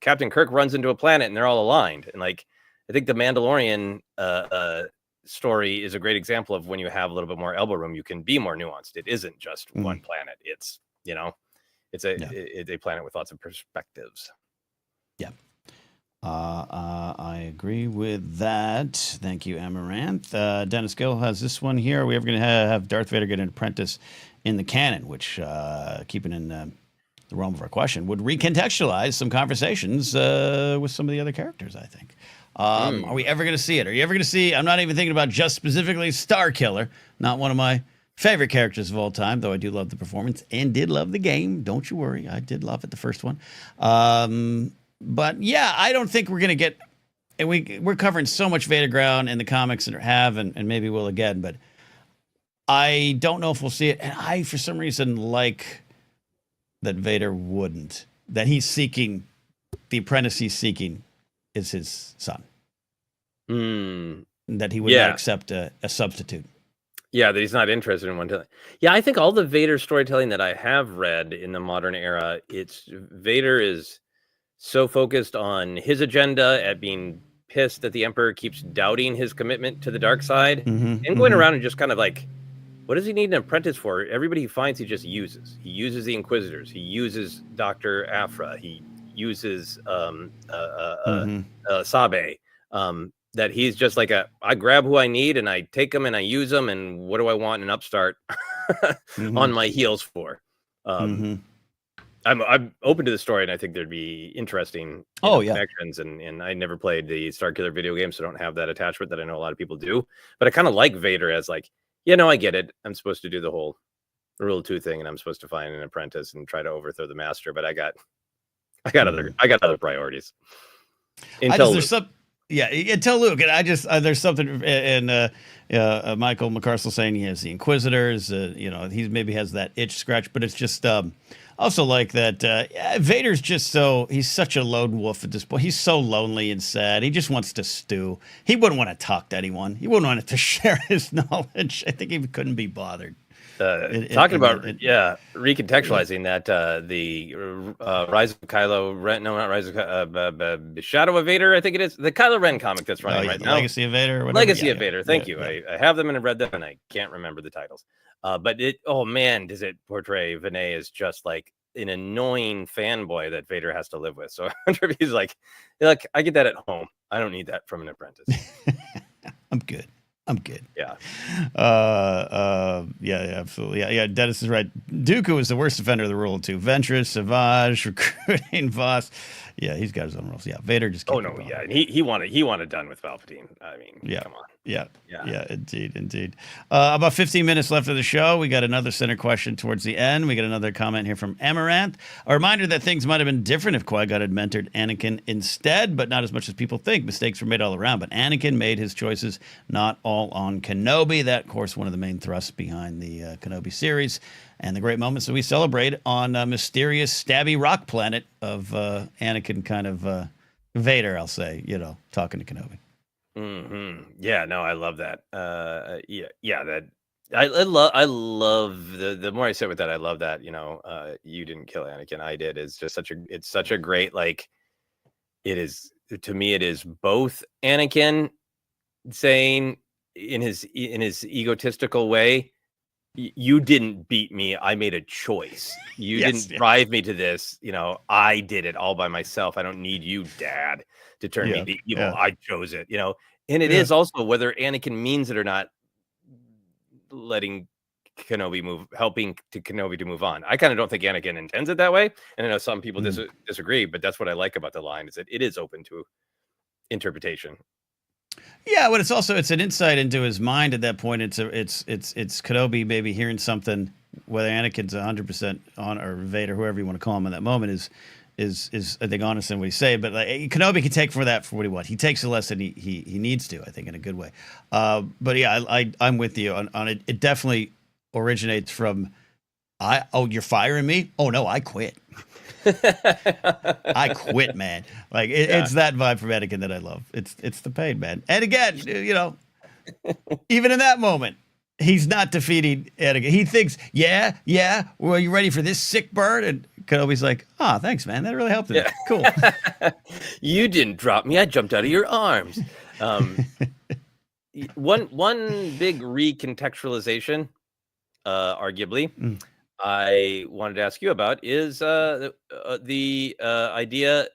Captain Kirk runs into a planet and they're all aligned. And like, I think the Mandalorian story is a great example of when you have a little bit more elbow room, you can be more nuanced. It isn't just one planet. It's, it's a planet with lots of perspectives. Yeah. I agree with that. Thank you, Amaranth. Dennis Gill has this one here. Are we ever going to have Darth Vader get an apprentice in the canon? Which, keeping in the realm of our question, would recontextualize some conversations with some of the other characters, I think. Are we ever going to see it? Are you ever going to see? I'm not even thinking about just specifically Star Killer, not one of my favorite characters of all time, though I do love the performance and did love the game. Don't you worry. I did love it, the first one. But yeah, I don't think we're going to get, and we're covering so much Vader ground in the comics and have, and maybe will again, but I don't know if we'll see it. And I, for some reason, like that Vader wouldn't, that he's seeking, the apprentice he's seeking is his son. That he would not accept a substitute. Yeah, that he's not interested in one. Yeah, I think all the Vader storytelling that I have read in the modern era, Vader is so focused on his agenda, at being pissed that the Emperor keeps doubting his commitment to the dark side, and going around and just kind of like, what does he need an apprentice for? Everybody he finds, he just uses. He uses the Inquisitors. He uses Dr. Aphra. He uses Sabe. That he's just like I grab who I need and I take them and I use them, and what do I want an upstart on my heels for? I'm open to the story, and I think there'd be interesting connections. And I never played the Starkiller video game, so I don't have that attachment that I know a lot of people do. But I kind of like Vader as like, I get it. I'm supposed to do the whole Rule 2 thing, and I'm supposed to find an apprentice and try to overthrow the master. But I got other priorities. Until Luke, and I just there's something in Michael McCarcel saying he has the Inquisitors. He maybe has that itch scratch, but it's just also like that. Vader's just he's such a lone wolf at this point. He's so lonely and sad. He just wants to stew. He wouldn't want to talk to anyone. He wouldn't want to share his knowledge. I think he couldn't be bothered. Recontextualizing that the Rise of Kylo Ren, no, not Rise of Shadow of Vader, I think it is the Kylo Ren comic that's running right now. Legacy of Vader. Or whatever. Legacy of Vader. Thank you. I have them and I've read them, and I can't remember the titles. But does it portray Vinay as just like an annoying fanboy that Vader has to live with? So I wonder if he's like, I get that at home. I don't need that from an apprentice. I'm good. Yeah. Absolutely. Yeah. Dennis is right. Dooku is the worst offender of the rule too. Ventress, Savage, recruiting Voss. Yeah, he's got his own rules. Yeah, Vader just. And he wanted done with Palpatine. I mean, come on. Yeah. Indeed. About 15 minutes left of the show. We got another center question towards the end. We got another comment here from Amaranth. A reminder that things might have been different if Qui-Gon had mentored Anakin instead, but not as much as people think. Mistakes were made all around, but Anakin made his choices, not all on Kenobi. That, of course, one of the main thrusts behind the Kenobi series and the great moments that we celebrate on a mysterious stabby rock planet of Anakin kind of Vader, I'll say, talking to Kenobi. Yeah, no, I love that. That I love the more I sit with that, I love that. You didn't kill Anakin, I did. It's just such a great, like, it is, to me, it is both Anakin saying in his egotistical way, you didn't beat me. I made a choice. You didn't drive me to this. I did it all by myself. I don't need you, Dad, to turn me to evil. I chose it, and it is also, whether Anakin means it or not, letting Kenobi helping Kenobi to move on. I kind of don't think Anakin intends it that way. And I know some people disagree, but that's what I like about the line, is that it is open to interpretation. Yeah, but it's an insight into his mind at that point. It's Kenobi maybe hearing something, whether Anakin's 100% on, or Vader, whoever you want to call him in that moment, is I think honest in what he say, but like Kenobi can take for what he wants. He takes a lesson he needs to, I think, in a good way. But yeah, I'm with you on it. It definitely originates from you're firing me? Oh no, I quit. I quit, man. Like it's that vibe from Anakin that I love. It's the pain, man. And again, even in that moment, he's not defeating Anakin. He thinks, yeah, well, you ready for this sick bird? And Kenobi's like, thanks, man. That really helped me. Yeah. Cool. You didn't drop me. I jumped out of your arms. One big recontextualization, arguably, I wanted to ask you about is the idea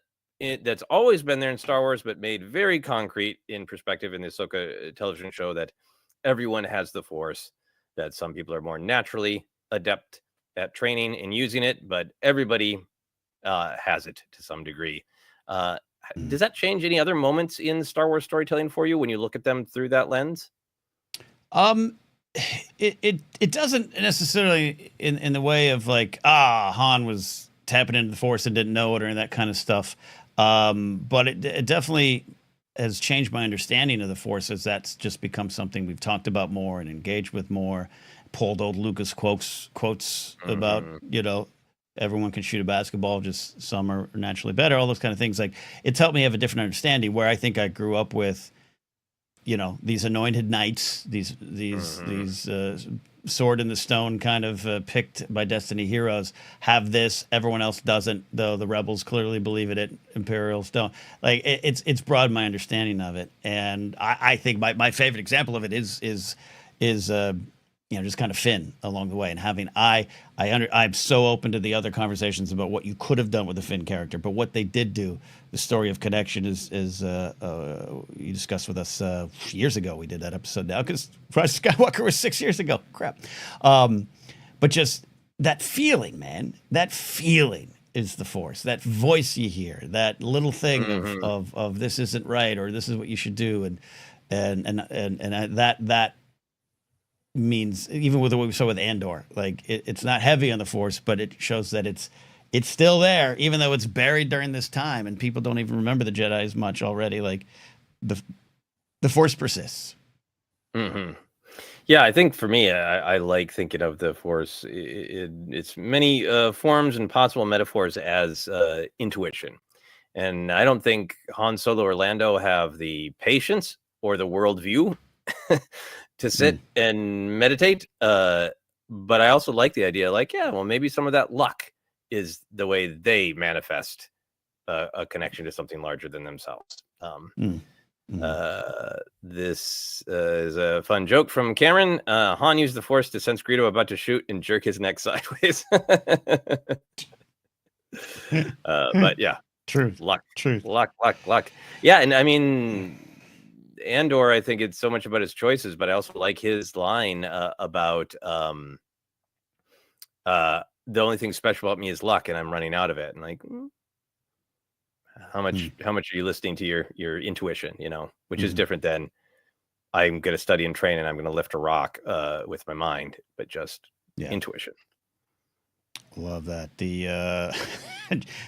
that's always been there in Star Wars, but made very concrete in perspective in the Ahsoka television show, that everyone has the Force, that some people are more naturally adept at training and using it, but everybody has it to some degree. Does that change any other moments in Star Wars storytelling for you when you look at them through that lens? It doesn't necessarily in the way of like, Han was tapping into the Force and didn't know it or that kind of stuff. But it definitely has changed my understanding of the Force, as that's just become something we've talked about more and engaged with more. Pulled old Lucas quotes about, everyone can shoot a basketball, just some are naturally better, all those kind of things. Like, it's helped me have a different understanding, where I think I grew up with, these anointed knights, these sword in the stone kind of picked by destiny heroes have this. Everyone else doesn't, though the rebels clearly believe it. Imperials don't. Like, it's broadened my understanding of it, and I think my favorite example of it is just kind of Finn along the way, and having I'm so open to the other conversations about what you could have done with the Finn character, but what they did do, the story of connection is you discussed with us years ago. We did that episode now because Rise of Skywalker was 6 years ago. Crap. But just that feeling, man, that feeling is the Force. That voice you hear, that little thing of this isn't right, or this is what you should do, and that means, even with what we saw with Andor, like it's not heavy on the Force, but it shows that it's still there, even though it's buried during this time and people don't even remember the Jedi as much already. Like the Force persists. Yeah, I think for me, I like thinking of the Force, its many forms and possible metaphors as intuition. And I don't think Han Solo or Lando have the patience or the worldview to sit and meditate. But I also like the idea, like, maybe some of that luck is the way they manifest a connection to something larger than themselves. This is a fun joke from Cameron. Han used the Force to sense Greedo about to shoot and jerk his neck sideways. But yeah, truth. Luck. Yeah, and I mean, Andor, I think it's so much about his choices, but I also like his line about the only thing special about me is luck, and I'm running out of it. And like, how much are you listening to your intuition? Which is different than I'm going to study and train and I'm going to lift a rock with my mind, but just intuition. Love that.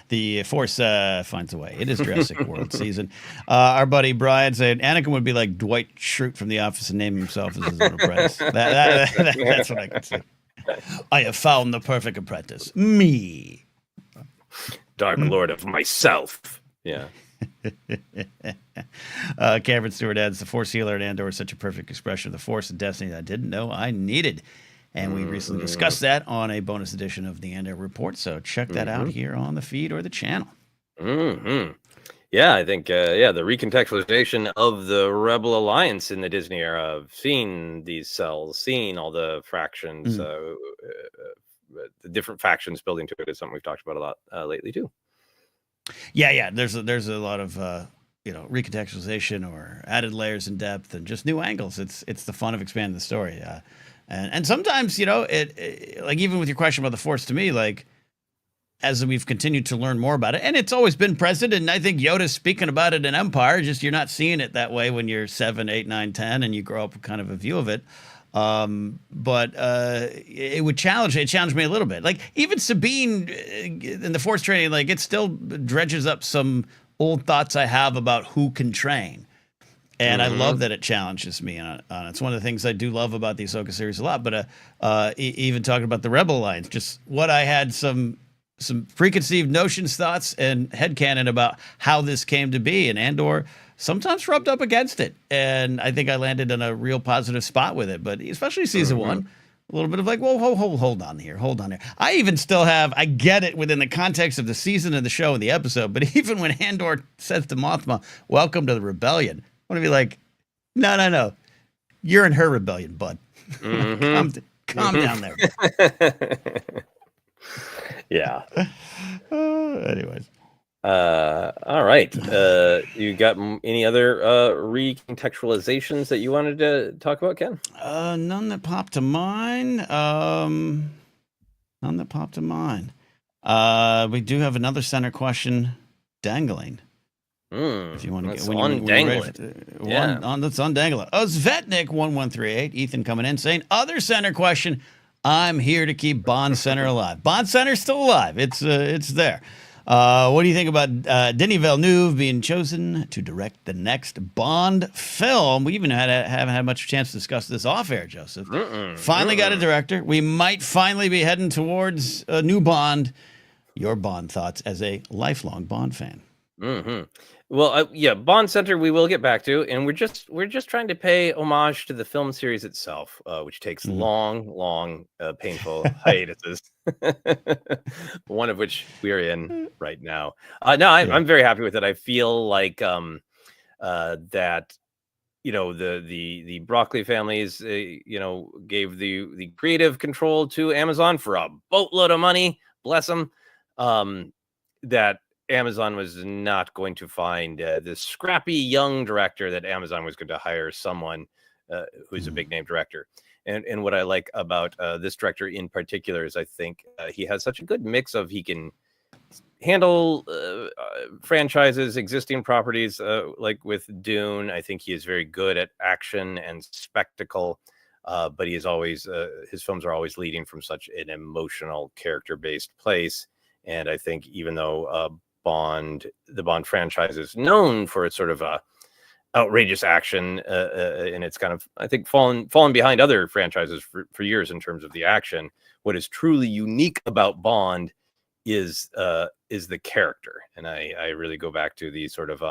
The Force finds a way. It is Jurassic World season. Our buddy Brian said Anakin would be like Dwight Schrute from The Office and name himself as his own apprentice. That's what I could see. I have found the perfect apprentice. Me. Dark Lord of myself. Yeah. Cameron Stewart adds, the Force healer at Andor is such a perfect expression of the Force and destiny that I didn't know I needed. And we recently discussed that on a bonus edition of the Andor Report. So check that out here on the feed or the channel. Yeah, I think, the recontextualization of the Rebel Alliance in the Disney era, of seeing these cells, seeing all the fractions, the different factions building to it is something we've talked about a lot lately too. Yeah. There's a lot of recontextualization or added layers in depth and just new angles. It's the fun of expanding the story. And sometimes, it like, even with your question about the Force, to me, like, as we've continued to learn more about it, and it's always been present, and I think Yoda's speaking about it in Empire, just you're not seeing it that way when you're 7, 8, 9, 10, and you grow up with kind of a view of it. But it challenged me a little bit. Like even Sabine in the Force training, like it still dredges up some old thoughts I have about who can train. And I love that it challenges me on it. It's one of the things I do love about the Ahsoka series a lot. But even talking about the Rebel Alliance, just what I had some preconceived notions, thoughts, and headcanon about how this came to be. And Andor sometimes rubbed up against it. And I think I landed in a real positive spot with it. But especially season one, a little bit of like, whoa, hold on here. I even still have, I get it within the context of the season and the show and the episode. But even when Andor says to Mothma, welcome to the rebellion, I want to be like, no. You're in her rebellion, bud. Calm down there. Yeah. Anyways. All right. You got any other recontextualizations that you wanted to talk about, Ken? None that popped to mind. We do have another center question dangling. If you want to get undangle it. Let's undangle it. Svetnik1138, Ethan coming in saying, other center question. I'm here to keep Bond Center alive. Bond Center's still alive. It's there. What do you think about Denis Villeneuve being chosen to direct the next Bond film? We even haven't had much chance to discuss this off air, Joseph. Finally got a director. We might finally be heading towards a new Bond. Your Bond thoughts as a lifelong Bond fan? Well, Bond Center we will get back to, and we're just trying to pay homage to the film series itself, which takes long, painful hiatuses. One of which we are in right now. I'm very happy with it. I feel like that the Broccoli families gave the creative control to Amazon for a boatload of money. Bless them. That Amazon was not going to find this scrappy young director, that Amazon was going to hire someone who's a big name director. And what I like about this director in particular is I think he has such a good mix of, he can handle franchises, existing properties, like with Dune. I think he is very good at action and spectacle, but he is always, his films are always leading from such an emotional, character-based place. And I think even though the Bond franchise is known for its sort of outrageous action, and it's kind of, I think, fallen behind other franchises for years in terms of the action. What is truly unique about Bond is the character, and I really go back to the sort of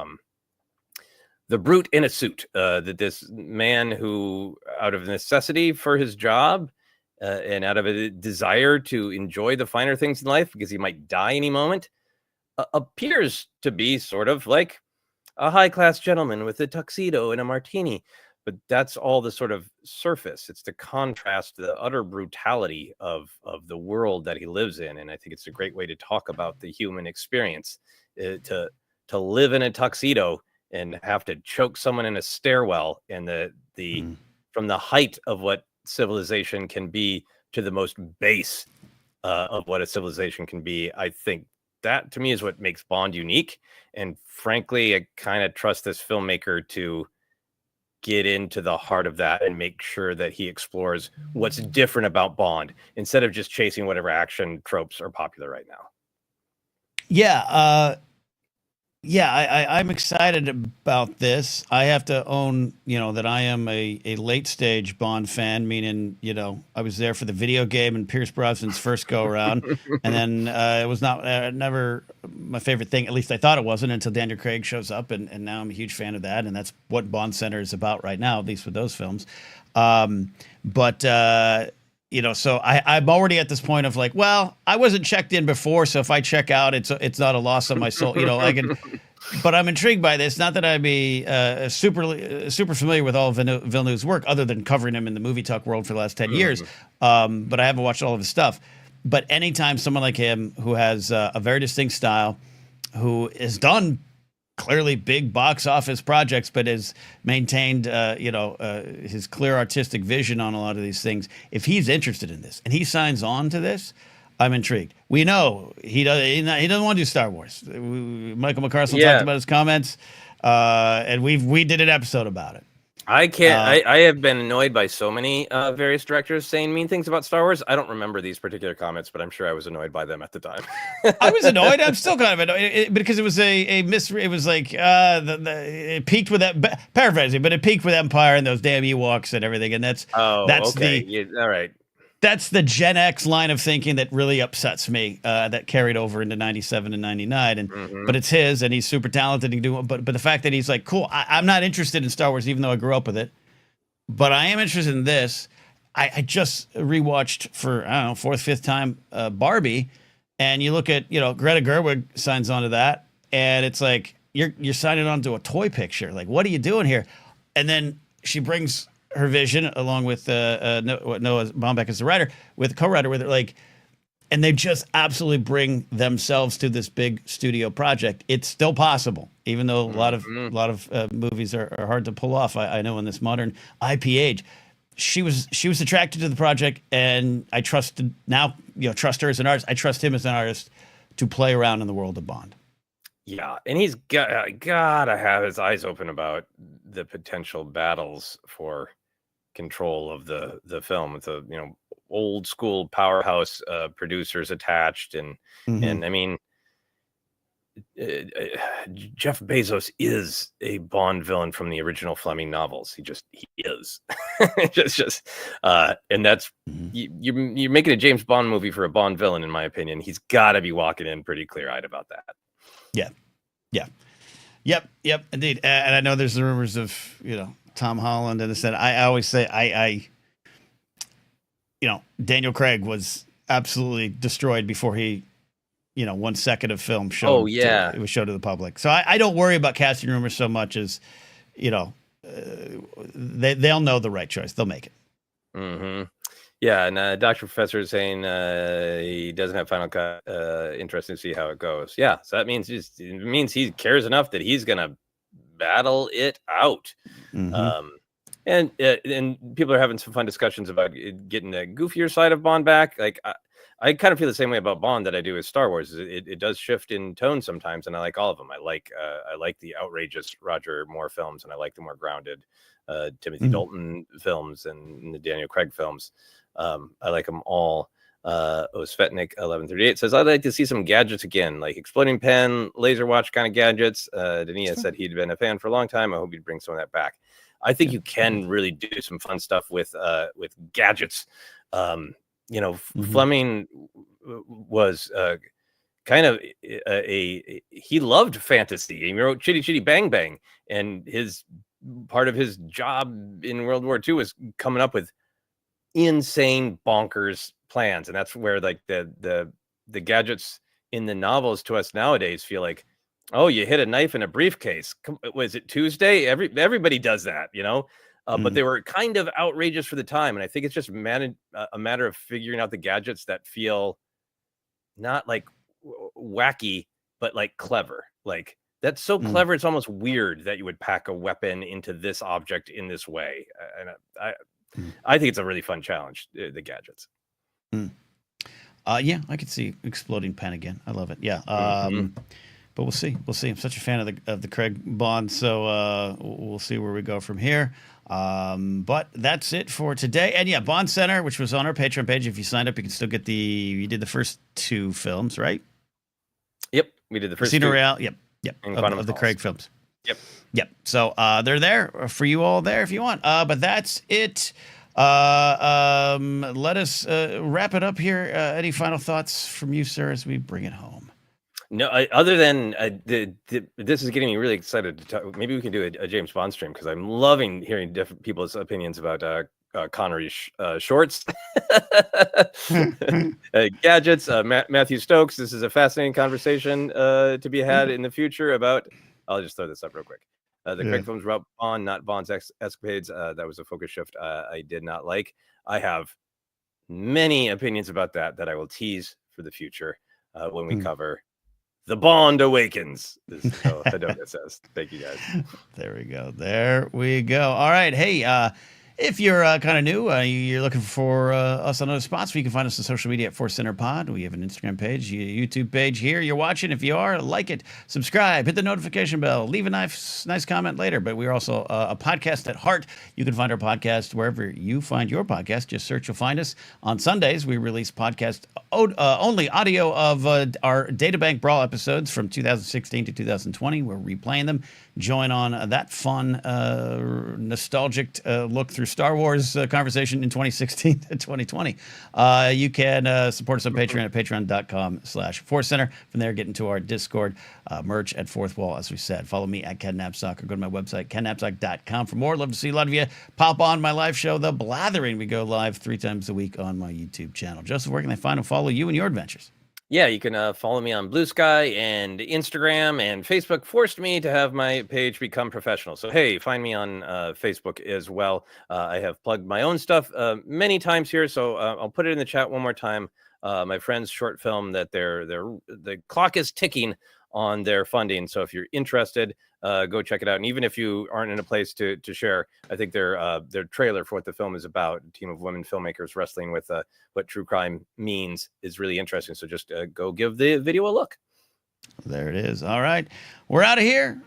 the brute in a suit, that this man who, out of necessity for his job, and out of a desire to enjoy the finer things in life because he might die any moment, appears to be sort of like a high-class gentleman with a tuxedo and a martini. But that's all the sort of surface. It's to contrast the utter brutality of the world that he lives in. And I think it's a great way to talk about the human experience, to live in a tuxedo and have to choke someone in a stairwell, and from the height of what civilization can be to the most base of what a civilization can be. I think that, to me, is what makes Bond unique. And frankly, I kind of trust this filmmaker to get into the heart of that and make sure that he explores what's different about Bond, instead of just chasing whatever action tropes are popular right now. I'm excited about this. I have to own, that I am a late stage Bond fan, meaning, I was there for the video game and Pierce Brosnan's first go around. And then it was never my favorite thing. At least I thought it wasn't, until Daniel Craig shows up. And now I'm a huge fan of that. And that's what Bond Center is about right now, at least with those films. So I'm already at this point of like, well, I wasn't checked in before, so if I check out, it's not a loss on my soul. But I'm intrigued by this. Not that I'd be super familiar with all of Villeneuve's work, other than covering him in the movie talk world for the last 10 years. But I haven't watched all of his stuff. But anytime someone like him, who has a very distinct style, who has done clearly big box office projects, but has maintained, his clear artistic vision on a lot of these things. If he's interested in this and he signs on to this, I'm intrigued. We know he doesn't want to do Star Wars. Michael McCarthy talked about his comments, and we did an episode about it. I can't. Uh, I have been annoyed by so many various directors saying mean things about Star Wars. I don't remember these particular comments, but I'm sure I was annoyed by them at the time. I was annoyed. I'm still kind of annoyed because it was it was like it peaked with that paraphrasing, but it peaked with Empire and those damn Ewoks and everything, and Oh, okay. All right. that's the Gen X line of thinking that really upsets me. That carried over into '97 and '99, but it's his, and he's super talented. And but the fact that he's like, cool, I'm not interested in Star Wars, even though I grew up with it, but I am interested in this. I just rewatched for I don't know fourth, fifth time Barbie, and you look at Greta Gerwig signs onto that, and it's like you're signing on to a toy picture. Like, what are you doing here? And then she brings her vision along with Noah Baumbach as the writer, with co-writer with it, like, and they just absolutely bring themselves to this big studio project. It's still possible, even though a lot of movies are hard to pull off. I know in this modern IP age, she was attracted to the project, and I trust her as an artist. I trust him as an artist to play around in the world of Bond. Yeah, and he's gotta have his eyes open about the potential battles for control of the film with the old school powerhouse producers attached, and I mean, Jeff Bezos is a Bond villain from the original Fleming novels. He is. And that's you're making a James Bond movie for a Bond villain. In my opinion, he's got to be walking in pretty clear-eyed about that. Yep, indeed. And I know there's the rumors of Tom Holland and this. And I always say Daniel Craig was absolutely destroyed before he 1 second of film showed. Oh yeah, it was showed to the public. So I don't worry about casting rumors so much as they'll know the right choice. They'll make it. Mm-hmm. Yeah, and Dr. Professor is saying he doesn't have Final Cut. Interesting to see how it goes. Yeah, so that means he cares enough that he's gonna battle it out. And people are having some fun discussions about getting the goofier side of Bond back. Like I kind of feel the same way about Bond that I do with Star Wars. It does shift in tone sometimes, and I like all of them. I like the outrageous Roger Moore films, and I like the more grounded Timothy Dalton films and the Daniel Craig films. I like them all. Osvetnik 1138 says, I'd like to see some gadgets again, like exploding pen, laser watch kind of gadgets. Dania said he'd been a fan for a long time. I hope he'd bring some of that back. I think you can really do some fun stuff with gadgets. Fleming was kind of he loved fantasy. He wrote Chitty Chitty Bang Bang, and part of his job in World War II was coming up with insane bonkers plans, and that's where like the gadgets in the novels to us nowadays feel like, oh, you hit a knife in a briefcase. Was it Tuesday? Everybody does that, but they were kind of outrageous for the time, and I think it's just a matter of figuring out the gadgets that feel not like wacky but like clever. Like that's so clever it's almost weird that you would pack a weapon into this object in this way, and I think it's a really fun challenge, the gadgets. Yeah, I could see exploding pen again. I love it. Yeah. But we'll see. I'm such a fan of the Craig Bond, so we'll see where we go from here. But that's it for today. And yeah, Bond Center, which was on our Patreon page. If you signed up, you can still get you did the first 2 films, right? Yep, we did the first Casino 2. Royale. Yep. Of the Craig films. Yep. So they're there for you all there if you want. But that's it. Let us wrap it up here. Any final thoughts from you, sir, as we bring it home? No, other than this is getting me really excited to talk. Maybe we can do a James Bond stream, because I'm loving hearing different people's opinions about Connery's shorts, gadgets. Matthew Stokes. This is a fascinating conversation to be had in the future about. I'll just throw this up real quick. The Craig films were about Bond, not Bond's escapades. That was a focus shift I did not like. I have many opinions about that I will tease for the future when we cover The Bond Awakens. This is Hadoka says. Thank you, guys. There we go. All right. Hey, If you're kind of new, you're looking for us on other spots, you can find us on social media at Force Center Pod. We have an Instagram page, a YouTube page here. You're watching. If you are, like it, subscribe, hit the notification bell, leave a nice comment later. But we're also a podcast at heart. You can find our podcast wherever you find your podcast. Just search, you'll find us. On Sundays, we release podcast only audio of our Databank Brawl episodes from 2016 to 2020. We're replaying them. Join on that fun, nostalgic look through Star Wars conversation in 2016 to 2020. You can support us on Patreon at patreon.com/Force Center. From there, get into our Discord, merch at Fourth Wall, as we said. Follow me at Ken Napzok or go to my website, kennapzok.com for more. Love to see a lot of you pop on my live show, The Blathering. We go live 3 times a week on my YouTube channel. Joseph, where can they find and follow you and your adventures? Yeah, you can follow me on Blue Sky and Instagram, and Facebook forced me to have my page become professional. So, hey, find me on Facebook as well. I have plugged my own stuff many times here, so I'll put it in the chat one more time. My friend's short film that the clock is ticking on their funding. So if you're interested, go check it out. And even if you aren't in a place to share, I think their trailer for what the film is about, a team of women filmmakers wrestling with what true crime means, is really interesting. So just go give the video a look. There it is. All right. We're out of here.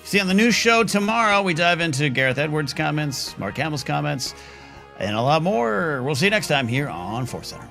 See you on the new show tomorrow. We dive into Gareth Edwards' comments, Mark Hamill's comments, and a lot more. We'll see you next time here on Force Center.